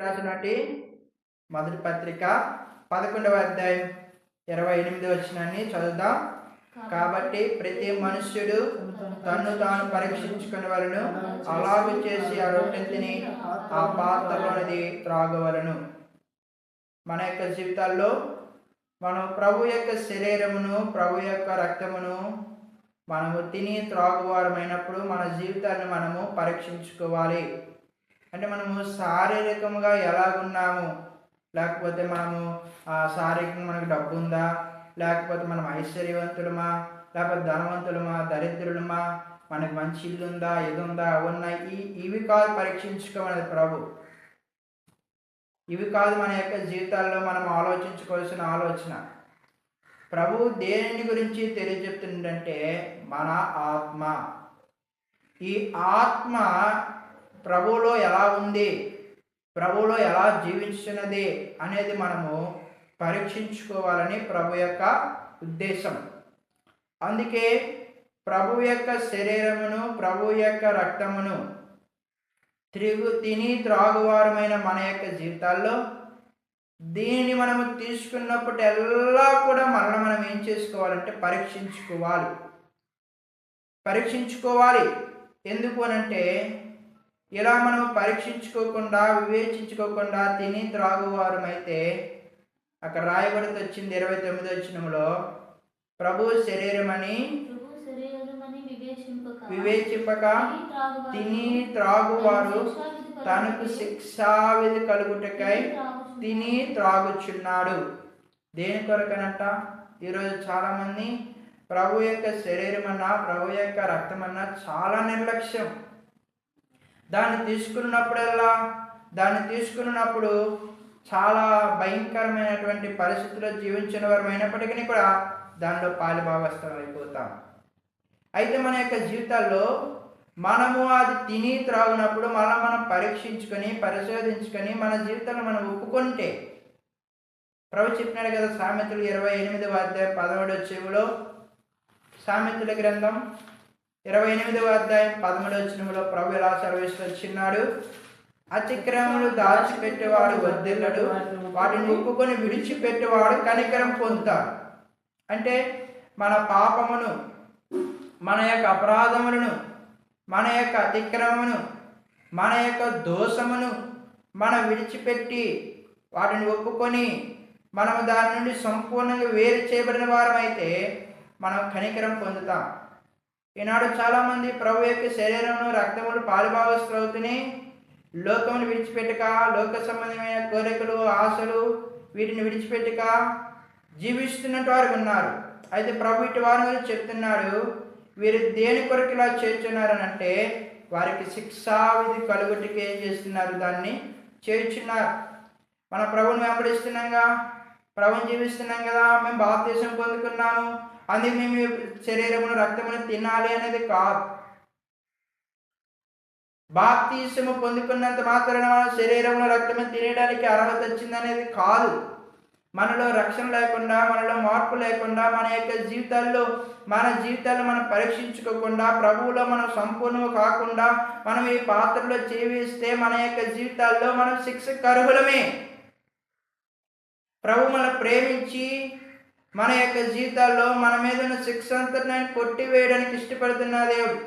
రాసినటి మొదటి పత్రిక 11వ అధ్యాయం 28వ వచనాన్ని చదువుదాం. కాబట్టి ప్రతి మనుష్యుడు తన్ను తాను పరీక్షించుకునేవలను, అలాగే చేసి ఆ రొట్టె తిని ఆ పాత్రలోనిది త్రాగవలను. మన యొక్క జీవితాల్లో మనం ప్రభు యొక్క శరీరమును, ప్రభు యొక్క రక్తమును మనము తిని త్రాగువారమైనప్పుడు మన జీవితాన్ని మనము పరీక్షించుకోవాలి. అంటే మనము శారీరకంగా ఎలాగున్నాము, లేకపోతే మనము శారీరకంగా మనకు డబ్బు ఉందా, లేకపోతే మనం ఐశ్వర్యవంతులమా, లేకపోతే ధనవంతులమా, దరిద్రులమా, మనకు మంచి ఇల్లు ఉందా, ఇది ఉందా, ఉన్నాయి. ఇవి కాదు పరీక్షించుకోమనేది ప్రభు. ఇవి కాదు మన యొక్క జీవితాల్లో మనం ఆలోచించుకోవాల్సిన ఆలోచన. ప్రభు దేని గురించి తెలియజెప్తుందంటే మన ఆత్మ. ఈ ఆత్మ ప్రభువులో ఎలా ఉంది, ప్రభువులో ఎలా జీవించినది అనేది మనము పరీక్షించుకోవాలని ప్రభు యొక్క ఉద్దేశం. అందుకే ప్రభు యొక్క శరీరమును, ప్రభు యొక్క రక్తమును తిని త్రాగువారమైన మన యొక్క జీవితాల్లో దీనిని మనము తీసుకున్నప్పుడు ఎల్లా కూడా మనం ఏం చేసుకోవాలంటే పరీక్షించుకోవాలి. ఎందుకు అనంటే ఇలా మనం పరీక్షించుకోకుండా, వివేచించుకోకుండా తిని త్రాగువారమైతే అక్కడ రాయబడితే వచ్చింది 29వ వచనంలో, ప్రభు శరీరమని వివేచింపక తిని త్రాగువారు తనకు శిక్షావిధి కలుగుటకై తిని త్రాగుచున్నాడు. దేని కొరకనంట? ఈరోజు చాలామంది ప్రభు యొక్క శరీరం అన్నా, ప్రభు యొక్క రక్తం అన్నా చాలా నిర్లక్ష్యం. దాన్ని తీసుకున్నప్పుడు చాలా భయంకరమైనటువంటి పరిస్థితుల్లో జీవించిన వారమైనప్పటికీ కూడా దానిలో పాలిభాగస్థలం అయిపోతాం. అయితే మన యొక్క జీవితాల్లో మనము అది తిని త్రాగునప్పుడు మనం పరీక్షించుకొని, పరిశోధించుకొని మన జీవితంలో మనం ఒప్పుకుంటే, ప్రభు చెప్పినాడు కదా సామెతలు 28వ అధ్యాయం 13వ వచనంలో, సామెతల గ్రంథం 28వ అధ్యాయం 13వ వచనంలో ప్రభు ఎలా సెలవిస్తున్నాడు, అతిక్రమములు దాచిపెట్టేవాడు వర్ధిల్లడు, వాటిని ఒప్పుకొని విడిచిపెట్టేవాడు కనికరం పొందుతాడు. అంటే మన పాపమును, మన యొక్క అపరాధములను, మన యొక్క అతిక్రమమును, మన యొక్క దోషమును మనం విడిచిపెట్టి వాటిని ఒప్పుకొని మనము దాని నుండి సంపూర్ణంగా వేరు చేయబడిన వారమైతే మనం కనికరం పొందుతాం. ఈనాడు చాలామంది ప్రభు యొక్క శరీరమును, రక్తములు పాలిభాగస్తులవుతూనే లోకమును విడిచిపెట్టక, లోక సంబంధమైన కోరికలు, ఆశలు వీటిని విడిచిపెట్టక జీవిస్తున్నట్టు వారు ఉన్నారు. అయితే ప్రభు ఇటు వారి గురించి చెప్తున్నాడు, వీరు దేని కొరకు ఇలా చేస్తున్నారని అంటే వారికి శిక్షావిధి కలుగుటికి ఏం చేస్తున్నారు, దాన్ని చేస్తున్నారు. మన ప్రభుని వెంబడిస్తున్నాంగా, ప్రభుని జీవిస్తున్నాం కదా, మేము బాప్తీసం పొందుకున్నాము, అందుకే మేము శరీరమును, రక్తమును తినాలి అనేది కాదు. బాప్తీసము పొందుకున్నంత మాత్రాన మన శరీరమును, రక్తము తినడానికి అర్హత వచ్చిందనేది కాదు. మనలో రక్షణ లేకుండా, మనలో మార్పు లేకుండా, మన యొక్క జీవితాల్లో మనం పరీక్షించుకోకుండా, ప్రభువులో మనం సంపూర్ణంగా కాకుండా మనం ఈ పాత్రలో చేవేస్తే మన యొక్క జీవితాల్లో మనం శిక్షకు అర్హులమే. ప్రభు మనం ప్రేమించి మన యొక్క జీవితాల్లో మన మీద ఉన్న శిక్ష అంతా కొట్టివేయడానికి ఇష్టపడుతున్న దేవుడు.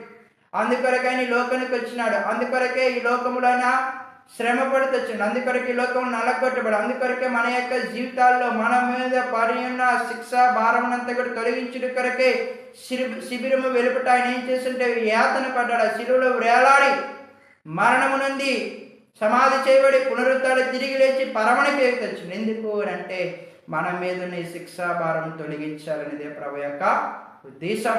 అందుకొరకైనా ఈ లోకానికి వచ్చినాడు, అందుకొరకే ఈ లోకములైనా శ్రమ పడుతూ వచ్చింది, అందుకొరకే ఈ లోకం నలగొట్టబడి, అందుకొరకే మన యొక్క జీవితాల్లో మన మీద పడి ఉన్న శిక్ష భారమునంతా కూడా తొలగించుట కొరకే శిబిరము వెలుపట ఆయన ఏం చేస్తుంటే యాతన పడ్డాడు. శిలువలో వేలాడి మరణము నుండి సమాధి చేయబడి పునరుత్థానం తిరిగి లేచి పరమణకి వచ్చింది. ఎందుకు అంటే మన మీద ఉన్న ఈ శిక్షా భారం తొలగించాలనేదే ప్రభు యొక్క ఉద్దేశం.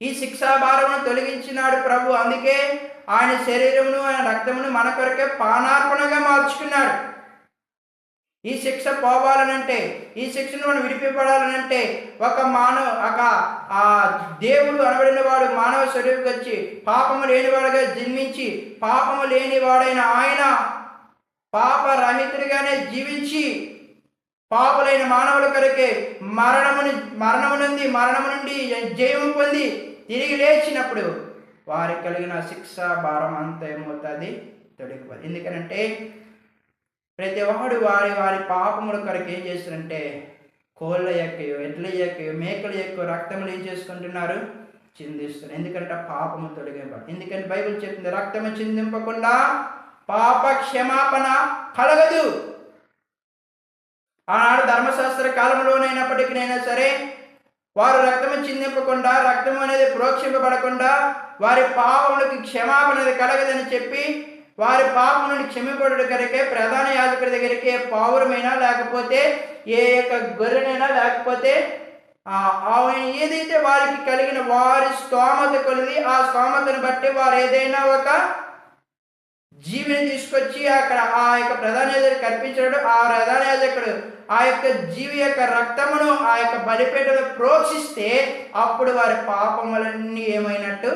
ఈ శిక్షా భారమును తొలగించినాడు ప్రభు. అందుకే ఆయన శరీరమును, ఆయన రక్తమును మన కొరకే పానార్పణగా మార్చుకున్నాడు. ఈ శిక్ష పోవాలనంటే, ఈ శిక్షను మనం విడిపింపడాలనంటే ఒక దేవుడు అనబడిన వాడు మానవ శరీరంకి వచ్చి పాపము లేనివాడుగా జన్మించి, పాపము లేనివాడైన ఆయన పాపరహితుడిగానే జీవించి పాపులైన మానవుల కొరకే మరణము నుండి జయము పొంది తిరిగి లేచినప్పుడు వారికి కలిగిన శిక్ష భారం అంతా ఏమవుతుంది, తొలగిపోతుంది. ఎందుకనంటే ప్రతి వాడు వారి వారి పాపముల కొరకు ఏం చేస్తారంటే కోళ్ళ యొక్కయో, ఎడ్ల యొక్కయో, మేకల యొక్క రక్తములు ఏం చేసుకుంటున్నారు? చిందిస్తారు. ఎందుకంటే పాపము తొలగింపబడి. ఎందుకంటే బైబిల్ చెప్తుంది, రక్తము చిందింపకుండా పాప క్షమాపణ కలగదు. ఆనాడు ధర్మశాస్త్ర కాలంలోనైనప్పటికీనైనా సరే వారు రక్తము చిందింపకుండా, రక్తము అనేది ప్రోక్షింపబడకుండా వారి పాపములకి క్షమాపణ అనేది కలగదని చెప్పి వారి పాపములను క్షమింపబడు కొరకే ప్రధాన యాజకుడి దగ్గరికి ఏ పావురమైనా, లేకపోతే ఏ యొక్క గొర్రెనైనా, లేకపోతే ఆయన ఏదైతే వారికి కలిగిన వారి స్తోమత కొలిది ఆ స్తోమతను బట్టి వారు ఏదైనా ఒక జీవిని తీసుకొచ్చి అక్కడ ఆ యొక్క ప్రధాన యాజకుడికి అర్పించాడు. ఆ ప్రధాన యాజకుడు ఆ యొక్క జీవి యొక్క రక్తమును ఆ యొక్క బలిపీఠలో ప్రోక్షిస్తే అప్పుడు వారి పాపములన్నీ ఏమైనట్టు?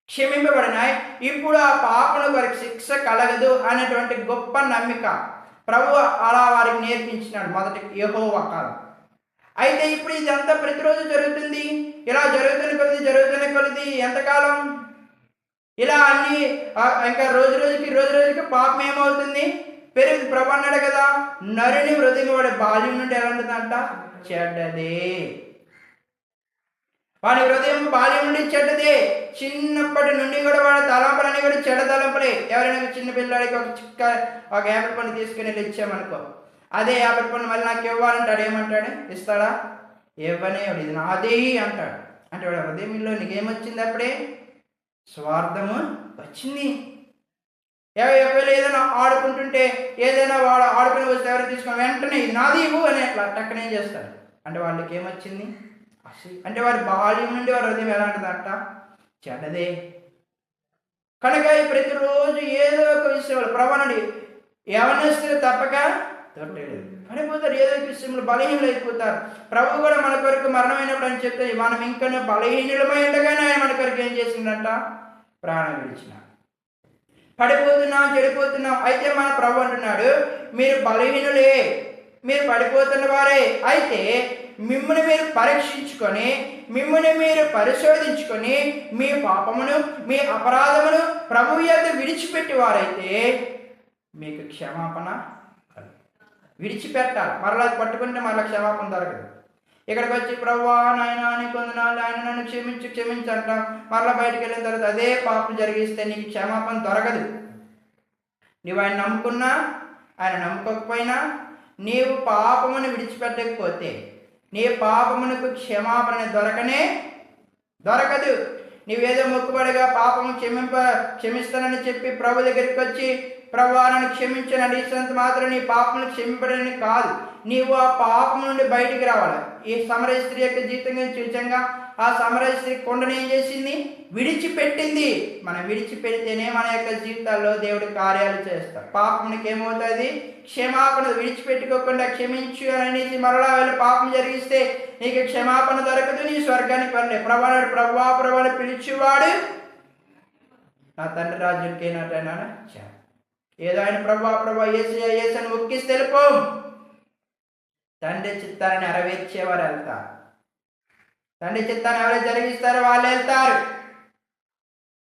క్షమింపబడినాయి. ఇప్పుడు ఆ పాపను వారికి శిక్ష కలగదు అనేటువంటి గొప్ప నమ్మిక ప్రభు అలా వారికి నేర్పించినాడు మొదటి యెహోవా కాలం. అయితే ఇప్పుడు ఇదంతా ప్రతిరోజు జరుగుతుంది. ఇలా జరుగుతున్న కొలది ఎంతకాలం ఇలా అన్ని ఇంకా రోజు రోజుకి పాపం ఏమవుతుంది? పెరుగు. ప్రభు అన్నాడు కదా, నరుని హృదయం వాడి బాల్యం నుండి ఎలా ఉంటుందంట? చెడ్డదే. వాడి హృదయం బాల్యం నుండి చెడ్డదే. చిన్నప్పటి నుండి కూడా వాడి తలంపులన్నీ కూడా చెడ్డ తలంపులే. ఎవరైనా చిన్న పిల్లాడికి ఒక యాపిల్ పండు తీసుకుని వెళ్ళి ఇచ్చామనుకో, అదే యాపిల్ పండు మళ్ళీ నాకు ఇవ్వాలంటాడు. ఏమంటాడు? ఇస్తాడా? ఇవ్వనే. ఇది నాదే అంటాడు. అంటే వాడు హృదయంలో నీకేమొచ్చింది? అప్పుడే స్వార్థము వచ్చింది. ఎవరు ఏదైనా ఆడుకుంటుంటే ఏదైనా వాడు ఆడుకుని వస్తే ఎవరు తీసుకుని వెంటనే ఇది నాది ఇవ్వు అని అట్లా టక్కనే చేస్తారు. అంటే వాళ్ళకి ఏమొచ్చింది? అంటే వారి బాల్యం నుండి వారి హృదయం ఎలా ఉంటుందంట? చెడ్డదే. కనుక ప్రతిరోజు ఏదో ఒక విషయంలో ప్రభానండి యవనస్తులు తప్పక తొట్టలేదు పడిపోతారు. ఏదో ఒక విషయంలో బలహీనలు అయిపోతారు. ప్రభు కూడా మన కొరకు మరణమైనప్పుడు అని చెప్తే మనం ఇంకా బలహీనులమై ఉండగానే ఆయన మన కొరకు ఏం చేసిందంట? ప్రాణం విడిచిన. పడిపోతున్నాం, చెడిపోతున్నాం. అయితే మన ప్రభు అంటున్నాడు, మీరు బలహీనులే, మీరు పడిపోతున్న వారే. అయితే మిమ్మల్ని మీరు పరీక్షించుకొని, మిమ్మల్ని మీరు పరిశోధించుకొని, మీ పాపమును, మీ అపరాధమును ప్రభు యొద్ద విడిచిపెట్టి వారైతే మీకు క్షమాపణ విడిచిపెట్టాలి. మరలా పట్టుకుంటే మరలా క్షమాపణ దొరకదు. ఇక్కడికి వచ్చి ప్రభువా నాయనా నీకు వందనాలు, ఆయన నన్ను క్షమించు అంటాం. మరలా బయటకు వెళ్ళిన తర్వాత అదే పాపం జరిగిస్తే నీకు క్షమాపణ దొరకదు. నువ్వు ఆయన నమ్ముకున్నా, ఆయన నమ్ముకోకపోయినా, నీవు పాపమును విడిచిపెట్టకపోతే నీ పాపమునకు క్షమాపణ దొరకదు. నీవేదో మొక్కుబడిగా పాపము క్షమిస్తానని చెప్పి ప్రభు దగ్గరికి వచ్చి ప్రభువా నన్ను క్షమించని అడిగినంత మాత్రం నీ పాపమును క్షమింపడని కాదు. నీవు ఆ పాపం నుండి బయటికి రావాలి. ఈ సమరయ స్త్రీ యొక్క జీవితంగా చూచంగా ఆ సమరయ స్త్రీ కొండను ఏం చేసింది? విడిచిపెట్టింది. మనం విడిచిపెడితేనే మన యొక్క జీవితాల్లో దేవుడు కార్యాలు చేస్తాడు. పాపమునికి ఏమవుతుంది? క్షమాపణ. విడిచిపెట్టుకోకుండా క్షమించు అనేసి మరలా వెళ్ళి పాపం జరిగిస్తే నీకు క్షమాపణ దొరకదు, నీ స్వర్గానికి వెళ్ళే. ప్రభువాని పిలిచేవాడు నా తండ్రి రాజ్యానికి ఏనాటైనా ఏదో ఆయన ప్రభా ఏసని మొక్కిసి తెలుపు. తండ్రి చిత్తాన్ని నెరవేర్చేవారు వెళ్తారు. తండ్రి చిత్తాన్ని ఎవరైతే జరిగిస్తారో వాళ్ళు వెళ్తారు.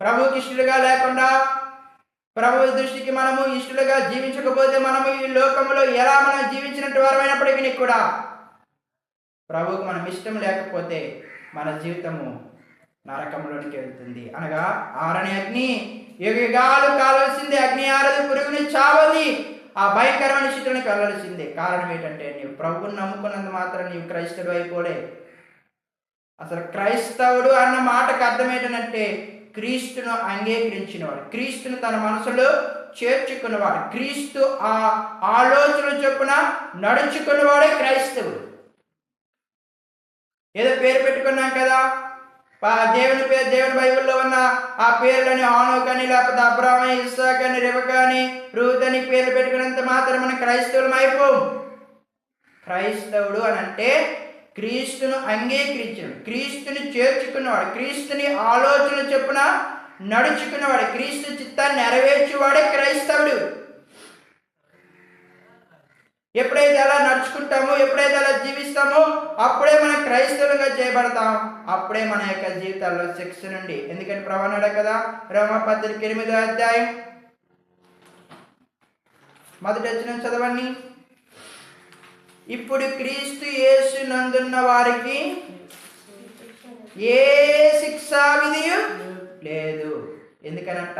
ప్రభుకి ఇష్టలుగా లేకుండా, ప్రభు దృష్టికి మనము ఇష్టలుగా జీవించకపోతే మనము ఈ లోకంలో ఎలా మనం జీవించినట్టు వారమైనప్పటికీ కూడా ప్రభువుకు మనం ఇష్టం లేకపోతే మన జీవితము నరకంలోనికి వెళ్తుంది. అనగా ఆరని అగ్ని యుగాలు కావాల్సిందే. అగ్ని ఆరదు, పురుగుని చావది. ఆ భయంకరమైన స్థితిలోనికి వెళ్ళాల్సిందే. కారణం ఏంటంటే నీవు ప్రభువుని నమ్ముకున్నంత మాత్రం నీవు క్రైస్తవుడు అయిపోలే. అసలు క్రైస్తవుడు అన్న మాటకు అర్థం ఏంటంటే క్రీస్తును అంగీకరించినవాడు, క్రీస్తును తన మనసులో చేర్చుకున్నవాడు, క్రీస్తు ఆ ఆలోచన చొప్పున నడుచుకున్నవాడే క్రైస్తవుడు. ఏదో పేరు పెట్టుకున్నాం కదా, దేవుని బైబిల్లో ఉన్న ఆ పేర్లని ఆనోకని, లేకపోతే అబ్రాహాము, ఇస్సాకని, రెబెకాని, రూతని పేర్లు పెట్టుకున్నంత మాత్రం మనం క్రైస్తవులం అయిపోం. క్రైస్తవుడు అని అంటే క్రీస్తును అంగీకరించాడు, క్రీస్తుని చేర్చుకున్నవాడు, క్రీస్తుని ఆలోచన చొప్పున నడుచుకున్నవాడు, క్రీస్తు చిత్తాన్ని నెరవేర్చేవాడే క్రైస్తవుడు. ఎప్పుడైతే అలా నడుచుకుంటామో, ఎప్పుడైతే అలా జీవిస్తామో అప్పుడే మనం క్రైస్తవులుగా చేయబడతాం. అప్పుడే మన యొక్క జీవితాల్లో శిక్ష నుండి, ఎందుకంటే ప్రవణుడు కదా రోమపత్రిక 8వ అధ్యాయం మొదటి వచనం చదవండి. ఇప్పుడు క్రీస్తు యేసు నందున్న వారికి ఏ శిక్షా విధియు లేదు. ఎందుకనంట?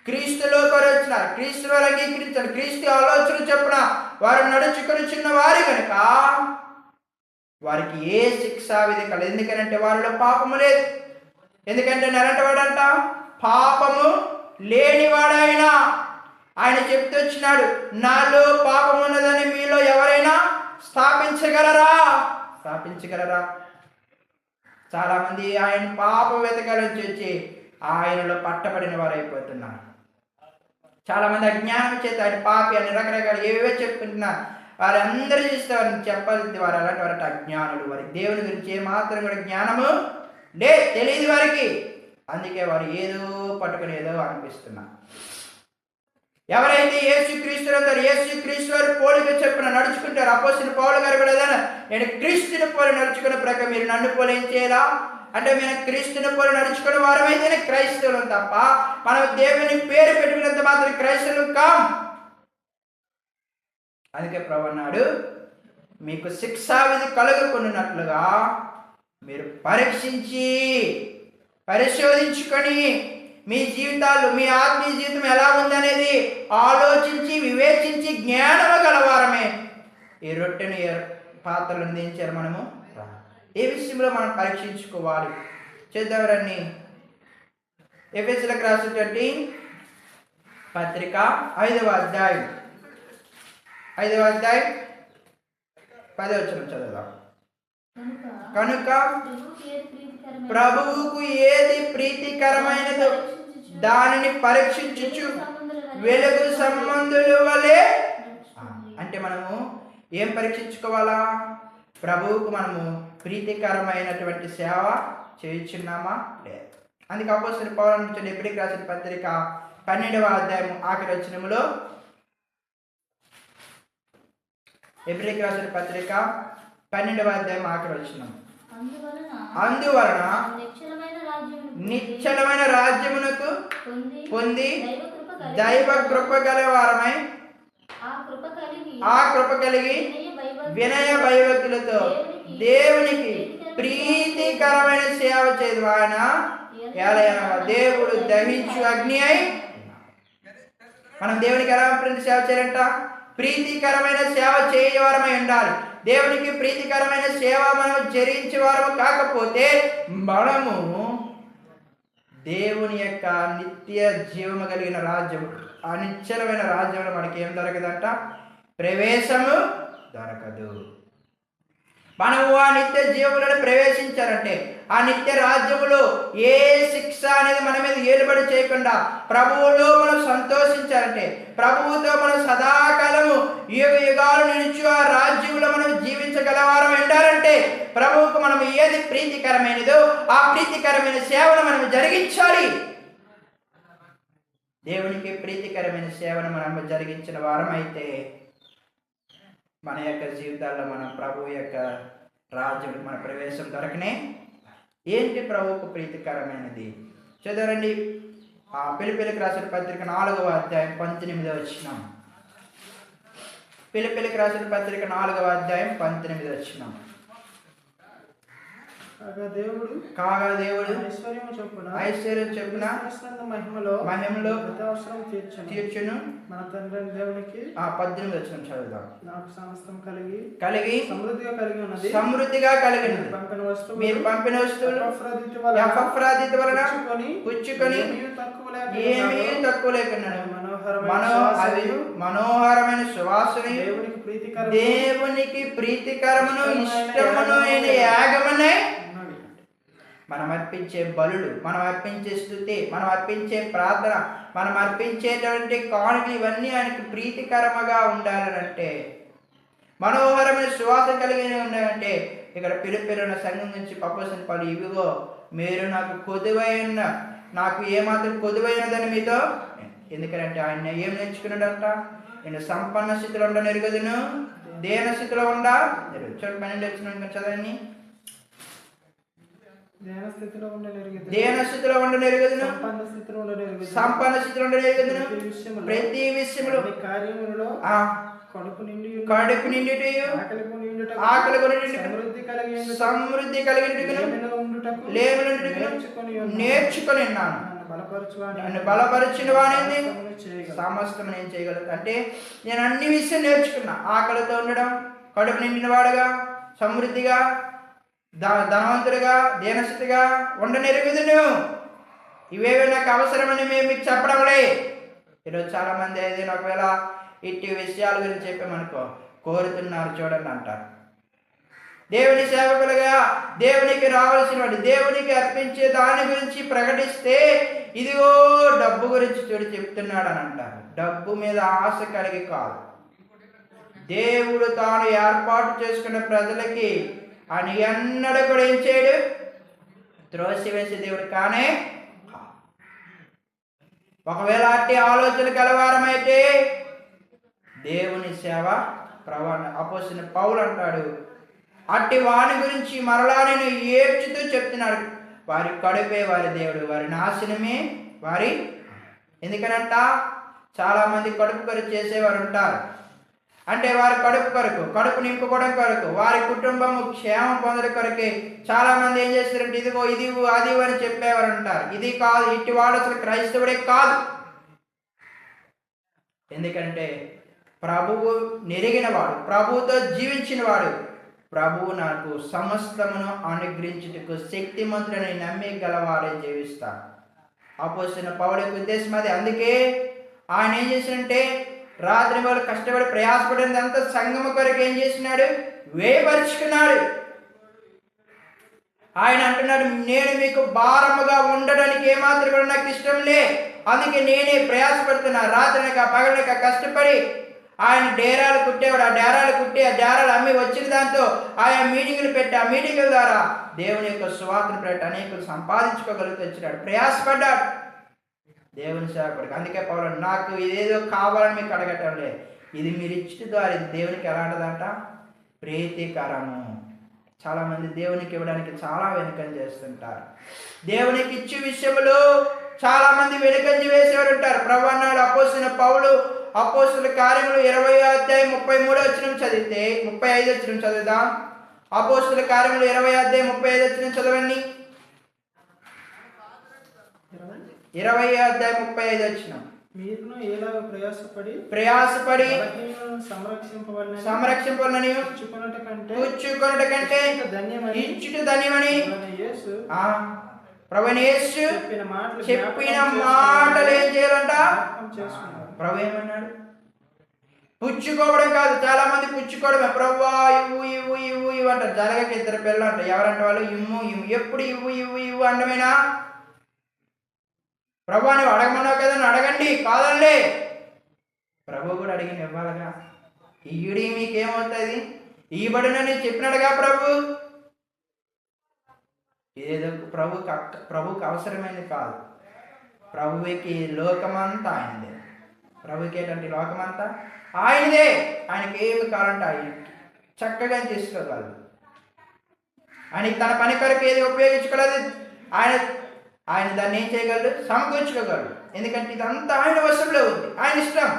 క్రీస్తులో వచ్చినారు, క్రీస్తు వారు అంగీకరించారు, క్రీస్తు ఆలోచన చెప్పున వారు నడుచుకొనిచున్న వారి కనుక వారికి ఏ శిక్షా విధి కలదు. ఎందుకనంటే వారిలో పాపము లేదు. ఎందుకంటే నరటవాడంట పాపము లేనివాడైనా ఆయన చెప్తూ వచ్చినాడు, నాలో పాపం ఉన్నదని మీలో ఎవరైనా స్థాపించగలరా? చాలా మంది ఆయన పాప వెతకాలని వచ్చి ఆయనలో పట్టబడిన వారు అయిపోతున్నారు. చాలా మంది అజ్ఞానం చేత ఆయన పాపి అని రకరకాల ఏవేవో చెప్పుకుంటున్నారు. వారందరూ చూస్తే వారిని చెప్పాలి, వారు అలాంటి వారంటే అజ్ఞానులు. వారికి దేవుని గురించి ఏమాత్రం కూడా జ్ఞానము తెలియదు వారికి. అందుకే వారు ఏదో పట్టుకుని ఏదో అనిపిస్తున్నారు. ఎవరైతే యేసుక్రీస్తు అంటారు, యేసుక్రీస్తు వారి పోలిక చెప్పున నడుచుకుంటారు. అపోస్తలుడు పౌలు గారు కూడా నేను క్రీస్తుని పోలి నడుచుకునే ప్రకారం మీరు నన్ను పోలి ఏం చేయాలా అంటే, మేము క్రీస్తుని పోలి నడుచుకునే వారమైతేనే క్రైస్తవులం తప్ప మనం దేవుని పేరు పెట్టుకున్నంత మాత్రం క్రైస్తవులు కాం. అందుకే ప్రభు అన్నాడు, మీకు శిక్షా విధి కలుగుకున్నట్లుగా మీరు పరిశోధించుకొని మీ జీవితాలు, మీ ఆత్మీయ జీవితం ఎలా ఉందనేది ఆలోచించి వివేచించి జ్ఞానము గలవారమే ఈ రొట్టెని పాత్రలను దించారు. మనము ఏ విషయంలో మనం పరీక్షించుకోవాలి చేద్దామని ఎఫెసీయులకు రాసినటువంటి పత్రిక 5వ అధ్యాయం 10వ వచనం చదువుదాం. కనుక ప్రభువుకు ఏది ప్రీతికరమైనదో దానిని పరీక్షించుచు వెలుగు సంబంధుల వలె. అంటే మనము ఏం పరీక్షించుకోవాలా? ప్రభువుకు మనము ప్రీతికరమైనటువంటి సేవ చేయుచున్నామా లేదు. అందుకే అపోస్తలుడు పౌలు అంటున్నాడు, ఎబ్రీయులకు రాసిన పత్రిక 12వ అధ్యాయం ఆఖరి వచనములో, ఎబ్రీయులకు రాసిన పత్రిక 12వ అధ్యాయం ఆఖరి వచనం, అందువలన నిశ్చలమైన రాజ్యమునకు పొంది దైవ కృప గల వారమై ఆ కృప కలిగి వినయ భయభక్తులతో దేవునికి ప్రీతికరమైన సేవ చేయదు. ఆయన దేవుడు దహించు అగ్ని అయి. మనం దేవునికి ఎలా సేవ చేయాలంట? ప్రీతికరమైన సేవ చేయవారమై ఉండాలి. దేవునికి ప్రీతికరమైన సేవ మనం జరిగించేవారము కాకపోతే మనము దేవుని యొక్క నిత్య జీవము కలిగిన రాజ్యం, ఆ నిశ్చలమైన రాజ్యంలో మనకి ఏం దొరకదంట? ప్రవేశము దొరకదు. మనము ఆ నిత్య జీవములను ప్రవేశించాలంటే, ఆ నిత్య రాజ్యములో ఏ శిక్ష అనేది మన మీద ఏలుబడి చేయకుండా ప్రభువులో మనం సంతోషించాలంటే, ప్రభువుతో మనం సదాకాలము యుగ యుగాలు నిలిచి ఆ రాజ్యంలో మనం జీవించగలవారం ఉండాలంటే, ప్రభువుకు మనం ఏది ప్రీతికరమైనదో ఆ ప్రీతికరమైన సేవను మనం జరిగించాలి. దేవునికి ప్రీతికరమైన సేవను మనం జరిగించిన వారం అయితే మన యొక్క జీవితాల్లో మనం ప్రభు యొక్క రాజ్యం మన ప్రవేశం దొరకనే. ఏంటి ప్రభువుకు ప్రీతికరమైనది? చదవండి. ఫిలిప్పీయులకు రాసిన పత్రిక 4వ అధ్యాయం 19వ వచనం. ఫిలిప్పీయులకు రాసిన పత్రిక 4వ అధ్యాయం 19వ వచనం. కాగా దేవుడు ఐశ్వర్యం చొప్పున మహిమలో తీర్చును మన తండ్రి దేవునికి. 18వ వచనం చదువుదాం. నాకు సమస్తం కలిగి సమృద్ధిగా కలిగి మీరు పంపిన వస్తువులు ఎపఫ్రాదితు వలన పుచ్చుకొని ఏమీ తక్కువ లేకున్నాడు. మనోహరమైన సువాసన దేవునికి ప్రీతికరమును ఇష్టమును అయిన యాగమునే. మనం అర్పించే బలులు, మనం అర్పించే స్తుతి, మనం అర్పించే ప్రార్థన, మనం అర్పించేటువంటి కానుకలు ఇవన్నీ ఆయనకు ప్రీతికరముగా ఉండాలంటే, మనోహరమైన సువాసన కలిగి ఉండాలంటే, ఇక్కడ పిలుపున్న సంఘం నుంచి అపోస్తలుడు పౌలు, ఇవిగో మీరు నాకు కొదువైన, నాకు ఏమాత్రం కొదువైనదని మీతో. ఎందుకంటే ఆయన ఏం నేర్చుకున్నాడంట? నేను సంపన్న స్థితిలో ఉండ నెరుగుదును, దేన స్థితిలో ఉండ. చూడండి 12వ వచనం చదవండి. ధ్యాన స్థితిలో ఉండనెరుగుదును, దేన స్థితిలో ఉండనెరుగుదును, సంపన్న స్థితిలో ఉండనెరుగుదును, సంపన్న స్థితిలో ఉండనెరుగుదును, ప్రతి విషయములో అన్ని కార్యములలో ఆ కడుపు నిండి కడుపు నిండుటయు ఆకలి కొని ఉండుటకు, ఆకలి కొని సమృద్ధి కలిగి ఉండుటకు, సమృద్ధి కలిగినట్టుగా లేమిలో ఉండుటకు లేమినట్టుగా నేర్చుకొని ఉన్నాను. నన్ను బలపరిచిన వాణిని సమస్తం నేను చేయగలను. అంటే నేను అన్ని విషయం నేర్చుకున్నా. ఆకలితో ఉండడం, కడుపు నిండిన వాడుగా, సమృద్ధిగా, ధనవంతుడిగా, దీనస్థితిగా ఉండనెరుగుదును. ఇవేవే నాకు అవసరమని మేము మీకు చెప్పడంలే. ఈరోజు చాలా మంది ఏదైనా ఒకవేళ ఇట్టి విషయాల గురించి చెప్పామనుకో, కోరుతున్నారు చూడండి అంటారు. దేవుని సేవకులుగా దేవునికి రావాల్సిన వాడు దేవునికి అర్పించే దాని గురించి ప్రకటిస్తే ఇదిగో డబ్బు గురించి చూడు చెప్తున్నాడు అని అంటారు. డబ్బు మీద ఆశ కలిగి కాదు, దేవుడు తాను ఏర్పాటు చేసుకున్న ప్రజలకి ఆయన ఎన్నడూ కూడా ఏం చేయడు, త్రోసివేసే దేవుడు కానే. ఒకవేళ అట్టి ఆలోచన కలవారమైతే దేవుని సేవ అపోస్తలుడైన పౌలు అంటాడు, అట్టి వాని గురించి మరలా నేను ఏడ్చుతూ చెప్తున్నాడు, వారి కడుపే వారి దేవుడు, వారి నాశనమే వారి. ఎందుకనంట చాలా మంది కడుపు కొరకు చేసేవారు ఉంటారు. అంటే వారి కడుపు నింపుకోవడం కొరకు, వారి కుటుంబము క్షేమం పొందడం కొరకే చాలా మంది ఏం చేస్తారంటే ఇదిగో ఇది అది అని చెప్పేవారు ఉంటారు. ఇది కాదు, ఇట్టి వాడు అసలు క్రైస్తవుడే కాదు. ఎందుకంటే ప్రభువు నెరిగిన వాడు, ప్రభువుతో జీవించిన వాడు, ప్రభువు నాకు సమస్తమును అనుగ్రహించుటకు శక్తిమంతుడని నమ్మి గలవాడే జీవిస్తాడు. అపోస్తలుడైన పౌలు యొక్క ఉద్దేశం అది. అందుకే ఆయన ఏం చేసినంటే రాత్రి వాళ్ళు కష్టపడి ప్రయాసపడినంత సంఘము కొరకు ఏం చేసినాడు, వేయపరుచుకున్నాడు. ఆయన అంటున్నాడు, నేను మీకు భారముగా ఉండడానికి ఏమాత్రం కూడా నాకు ఇష్టం లే, అందుకే నేనే ప్రయాసపడుతున్నా. రాత్రినక పగలనక కష్టపడి ఆయన డేరాలు కుట్టేవాడు. ఆ డేరాలు అమ్మి వచ్చిన దాంతో ఆయన మీటింగులు పెట్టి, ఆ మీటింగుల ద్వారా దేవుని యొక్క సువార్తను పెట్టి అనేకులు సంపాదించుకోగలుగుతూ వచ్చినాడు. ప్రయాసపడ్డాడు దేవుని సేవకుడికి. అందుకే పౌలు నాకు ఇదేదో కావాలని మీకు అడగటం లే, ఇది మీరు ఇచ్చిన ద్వారా ఇది దేవునికి ఎలాంటిదంట, ప్రీతికరము. చాలామంది దేవునికి ఇవ్వడానికి చాలా వెనుకం చేస్తుంటారు. దేవునికి ఇచ్చే విషయంలో చాలామంది వెనుకంజ వేసేవారు ఉంటారు. ప్రభు అన్నాడు, అపోస్తలుడైన పౌలు అపోస్తలుల కార్యములు 20:33 చదివితే 35 చదువుదాం. అపోస్తలుల కార్యములు 20:35 చదవండి. 20:35 మీరును ఎలాగ ప్రయాసపడి సంరక్షింపవలనని పుచ్చుకొనుట కంటే ఇచ్చుట ధన్యమని ప్రభువైన యేసు చెప్పిన మాటలు ఏం చేయాలంట. ప్రభు ఏమన్నాడు, పుచ్చుకోవడం కాదు. చాలా మంది పుచ్చుకోవడమే. ప్రభువా ఇవ్వు ఇవ్వు ఇవ్వు ఇవ్వు అంటారు. జరగక 2 పిల్లలు అంటారు. ఎవరంటే వాళ్ళు ఇమ్ము ఇమ్ము, ఎప్పుడు ఇవ్వు ఇవ్వు ఇవ్వు అంటమేనా? ప్రభు నువ్వు అడగమన్నావు కదా, నువ్వు అడగండి కాదండి. ప్రభు కూడా అడిగిన ఇవ్వాలగా. ఈయుడి మీకేమవుతుంది, ఈబడినని చెప్పినాడుగా ప్రభు. ఏదో ప్రభుకి అవసరమైనది కాదు. ప్రభువుకి లోకమంతా ఆయనదే. ప్రభుకి ఏంటంటే లోకమంతా ఆయనదే. ఆయనకి ఏమి కావాలంటే ఆయన చక్కగా చేసుకోగలదు. ఆయనకి తన పని కొరకు ఏది ఉపయోగించుకోలేదు, ఆయన దాన్ని ఏం చేయగలడు, సమకూర్చుకోగలడు. ఎందుకంటే ఇదంతా ఆయన వశంలో ఉంది, ఆయన ఇష్టం.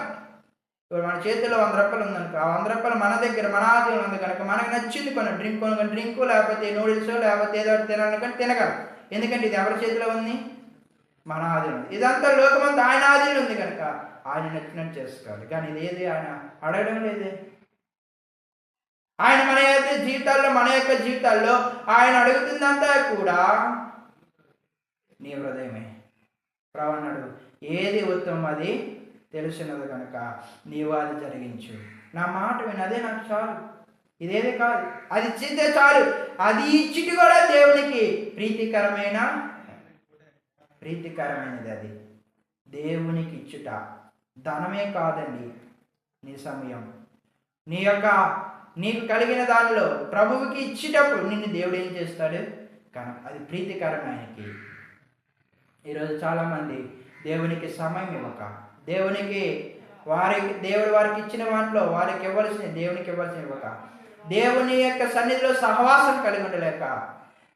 ఇప్పుడు మన చేతిలో 100 రూపాయలు ఉందనుకో, ఆ 100 రూపాయలు మన దగ్గర మన ఆదాయం ఉంది కనుక మనకు నచ్చింది డ్రింకు లేకపోతే నూడిల్స్ లేకపోతే ఏదో తినాలనుకొని తినగలం. ఎందుకంటే ఇది ఎవరి చేతిలో ఉంది, మన ఆదాయం. ఇదంతా లోకమంతా ఆయన ఆదాయం ఉంది కనుక ఆయన నచ్చినట్టు చేసుకోవాలి. కానీ ఇదేది ఆయన అడగడం లేదే. ఆయన మన యొక్క జీవితాల్లో ఆయన అడుగుతుందంతా కూడా నీ హృదయమే. ప్రభు అన్నాడు, ఏది ఉత్తమం అది తెలుసున్నది కనుక నీవు అది జరిగించు. నా మాట వినదే నాకు చాలు. ఇదేది కాదు, అది ఇచ్చితే చాలు. అది ఇచ్చిటి కూడా దేవునికి ప్రీతికరమైనది. అది దేవునికి ఇచ్చుట. ధనమే కాదండి, నీ సమయం, నీకు కలిగిన దానిలో ప్రభువుకి ఇచ్చేటప్పుడు నిన్ను దేవుడు ఏం చేస్తాడు కనుక అది ప్రీతికరమైనకి. ఈరోజు చాలామంది దేవునికి సమయం ఇవ్వక, దేవుడు వారికి ఇచ్చిన వాటిలో వారికి ఇవ్వాల్సిన దేవునికి ఇవ్వాల్సిన ఇవ్వక, దేవుని యొక్క సన్నిధిలో సహవాసం కలిగి ఉండలేక,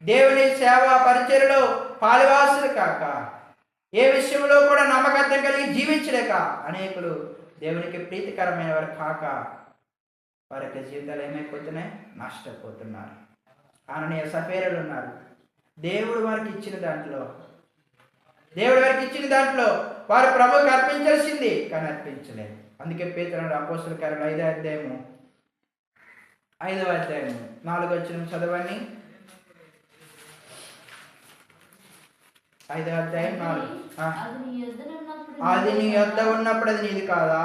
దేవుని సేవ పరిచర్యలో పాలివాసులు కాక, ఏ విషయంలో కూడా నమ్మకత్వం కలిగి జీవించలేక అనేకులు దేవునికి ప్రీతికరమైన వారు కాక వారి యొక్క జీవితాలు ఏమైపోతున్నాయి? నష్టపోతున్నారు. అననీయ సఫేరులు ఉన్నారు. దేవుడు వారికి ఇచ్చిన దాంట్లో వారు ప్రభువుకి అర్పించాల్సింది, కానీ అర్పించలేదు. అందుకే పేతురు అపోస్తలుల కార్యాలు 5వ అధ్యాయము 4వ వచనం చదవండి. 5వ అధ్యాయం 4. అది నీ యొద్ద ఉన్నప్పుడు అది నీది కాదా?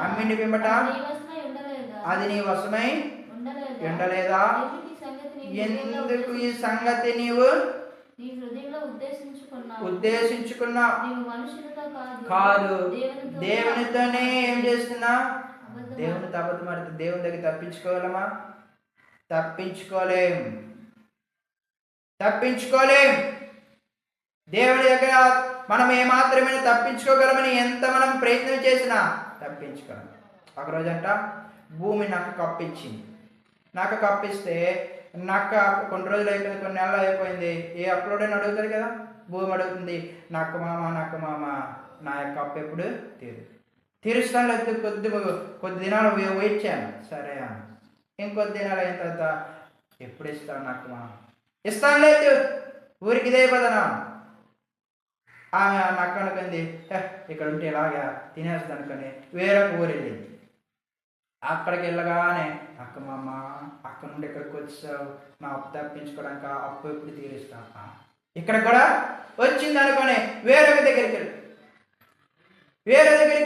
అమ్మిని పిమ్మట అది నీ వశమై ఉండలేదా? ఎందుకు ఈ సంగతి నీవు ఉద్దేశించుకున్నా కాదు, దేవునితోనే ఏం చేస్తున్నా? దేవునితో అబద్ధం ఆడితే దేవుని దగ్గర తప్పించుకోగలమా? తప్పించుకోలేం. దేవుని దగ్గర మనం ఏమాత్రమే తప్పించుకోగలమని ఎంత మనం ప్రయత్నం చేసినా తప్పించుకోలేం. ఒకరోజంట భూమి నాకు కప్పించింది. నాకు కప్పిస్తే నక్క కొన్ని రోజులు అయిపోయింది, కొన్ని నెలలు అయిపోయింది. ఏ అప్లోడ్ అని అడుగుతారు కదా, భూమి అడుగుతుంది, నక్క మామ నా యొక్క అప్పు ఎప్పుడు తీరుస్తాను, లేకపోతే కొద్ది దినాలు వెయిట్ చేయాలి. సరే అని ఇంకొద్ది దినాలు అయిన తర్వాత ఎప్పుడు ఇస్తాను నక్క మామ? ఇస్తాను లేదు, ఊరికి ఇదే పదనా. ఆమె నక్క అనుకుంది, ఇక్కడ ఉంటే ఇలాగా తినేస్తుంది అనుకుని వేరొక ఊరు వెళ్ళింది. అక్కడికి వెళ్ళగానే అక్క మామ అక్కడ నుండి ఇక్కడికి వచ్చావు, నా అప్పు తప్పించుకోవడానికి అప్పు ఎప్పుడు తీరుస్తా. ఇక్కడ కూడా వచ్చింది అనుకొని వేరే దగ్గరికి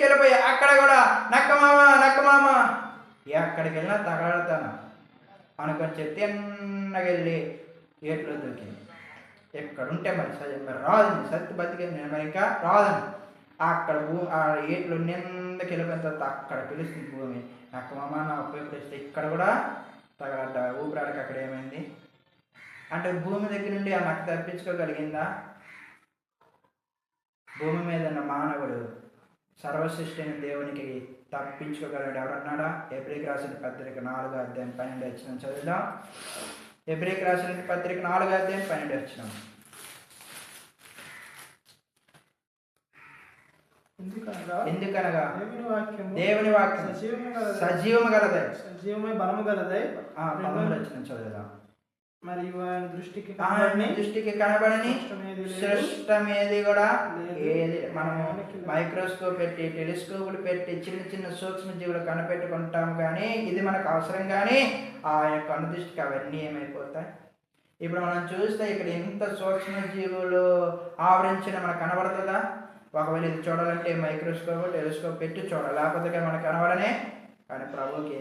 వెళ్ళిపోయి అక్కడ కూడా నక్క మామ ఎక్కడికి వెళ్ళినా తగలడతాను అనుకొని చెప్పి ఎన్నగెళ్ళి ఏట్లో దొరికింది. ఎక్కడుంటే మరి రాదు, సత్తి బతికింది మరి ఇంకా రాదని అక్కడ ఆ ఏట్లో నిందకి వెళ్ళిపోయిన తర్వాత అక్కడ పిలుస్తుంది భూమి, నక్క మామ నా అప్పు ఎప్పుడు ఇస్తే. ఇక్కడ కూడా తగలడ్డ ఊపిరాడకి అక్కడ ఏమైంది అంటే భూమి దగ్గర నుండి ఆ నక్క తప్పించుకోగలిగిందా? భూమి మీద ఉన్న మానవుడు సర్వసృష్టి అయిన దేవునికి తప్పించుకోగలడు ఎవరన్నాడా? హెబ్రీకి రాసిన పత్రిక 4వ అధ్యాయం 12వ వచనం చదువుదాం. హెబ్రీకి రాసిన పత్రిక 4వ అధ్యాయం 12వ వచనం. ఎందుకనగా దేవుని వాక్యం సజీవము గలదై బలము గలదై. చదువుదాం. మరియు ఆయన దృష్టికి కనబడని సృష్టమేది కూడా ఏది మనము మైక్రోస్కోప్ పెట్టి టెలిస్కోపులు పెట్టి చిన్న చిన్న సూక్ష్మ జీవులు కనిపెట్టుకుంటాం, కానీ ఇది మనకు అవసరం. కానీ ఆ యొక్క అనుదృష్టికి అవన్నీ ఏమైపోతాయి? ఇప్పుడు మనం చూస్తే ఇక్కడ ఎంత సూక్ష్మ జీవులు ఆవరించిన మనకు కనబడుతుందా? ఒకవేళ ఇది చూడాలంటే మైక్రోస్కోప్ టెలిస్కోప్ పెట్టి చూడాలి, లేకపోతే మనకు కనబడనే. కానీ ప్రభుకి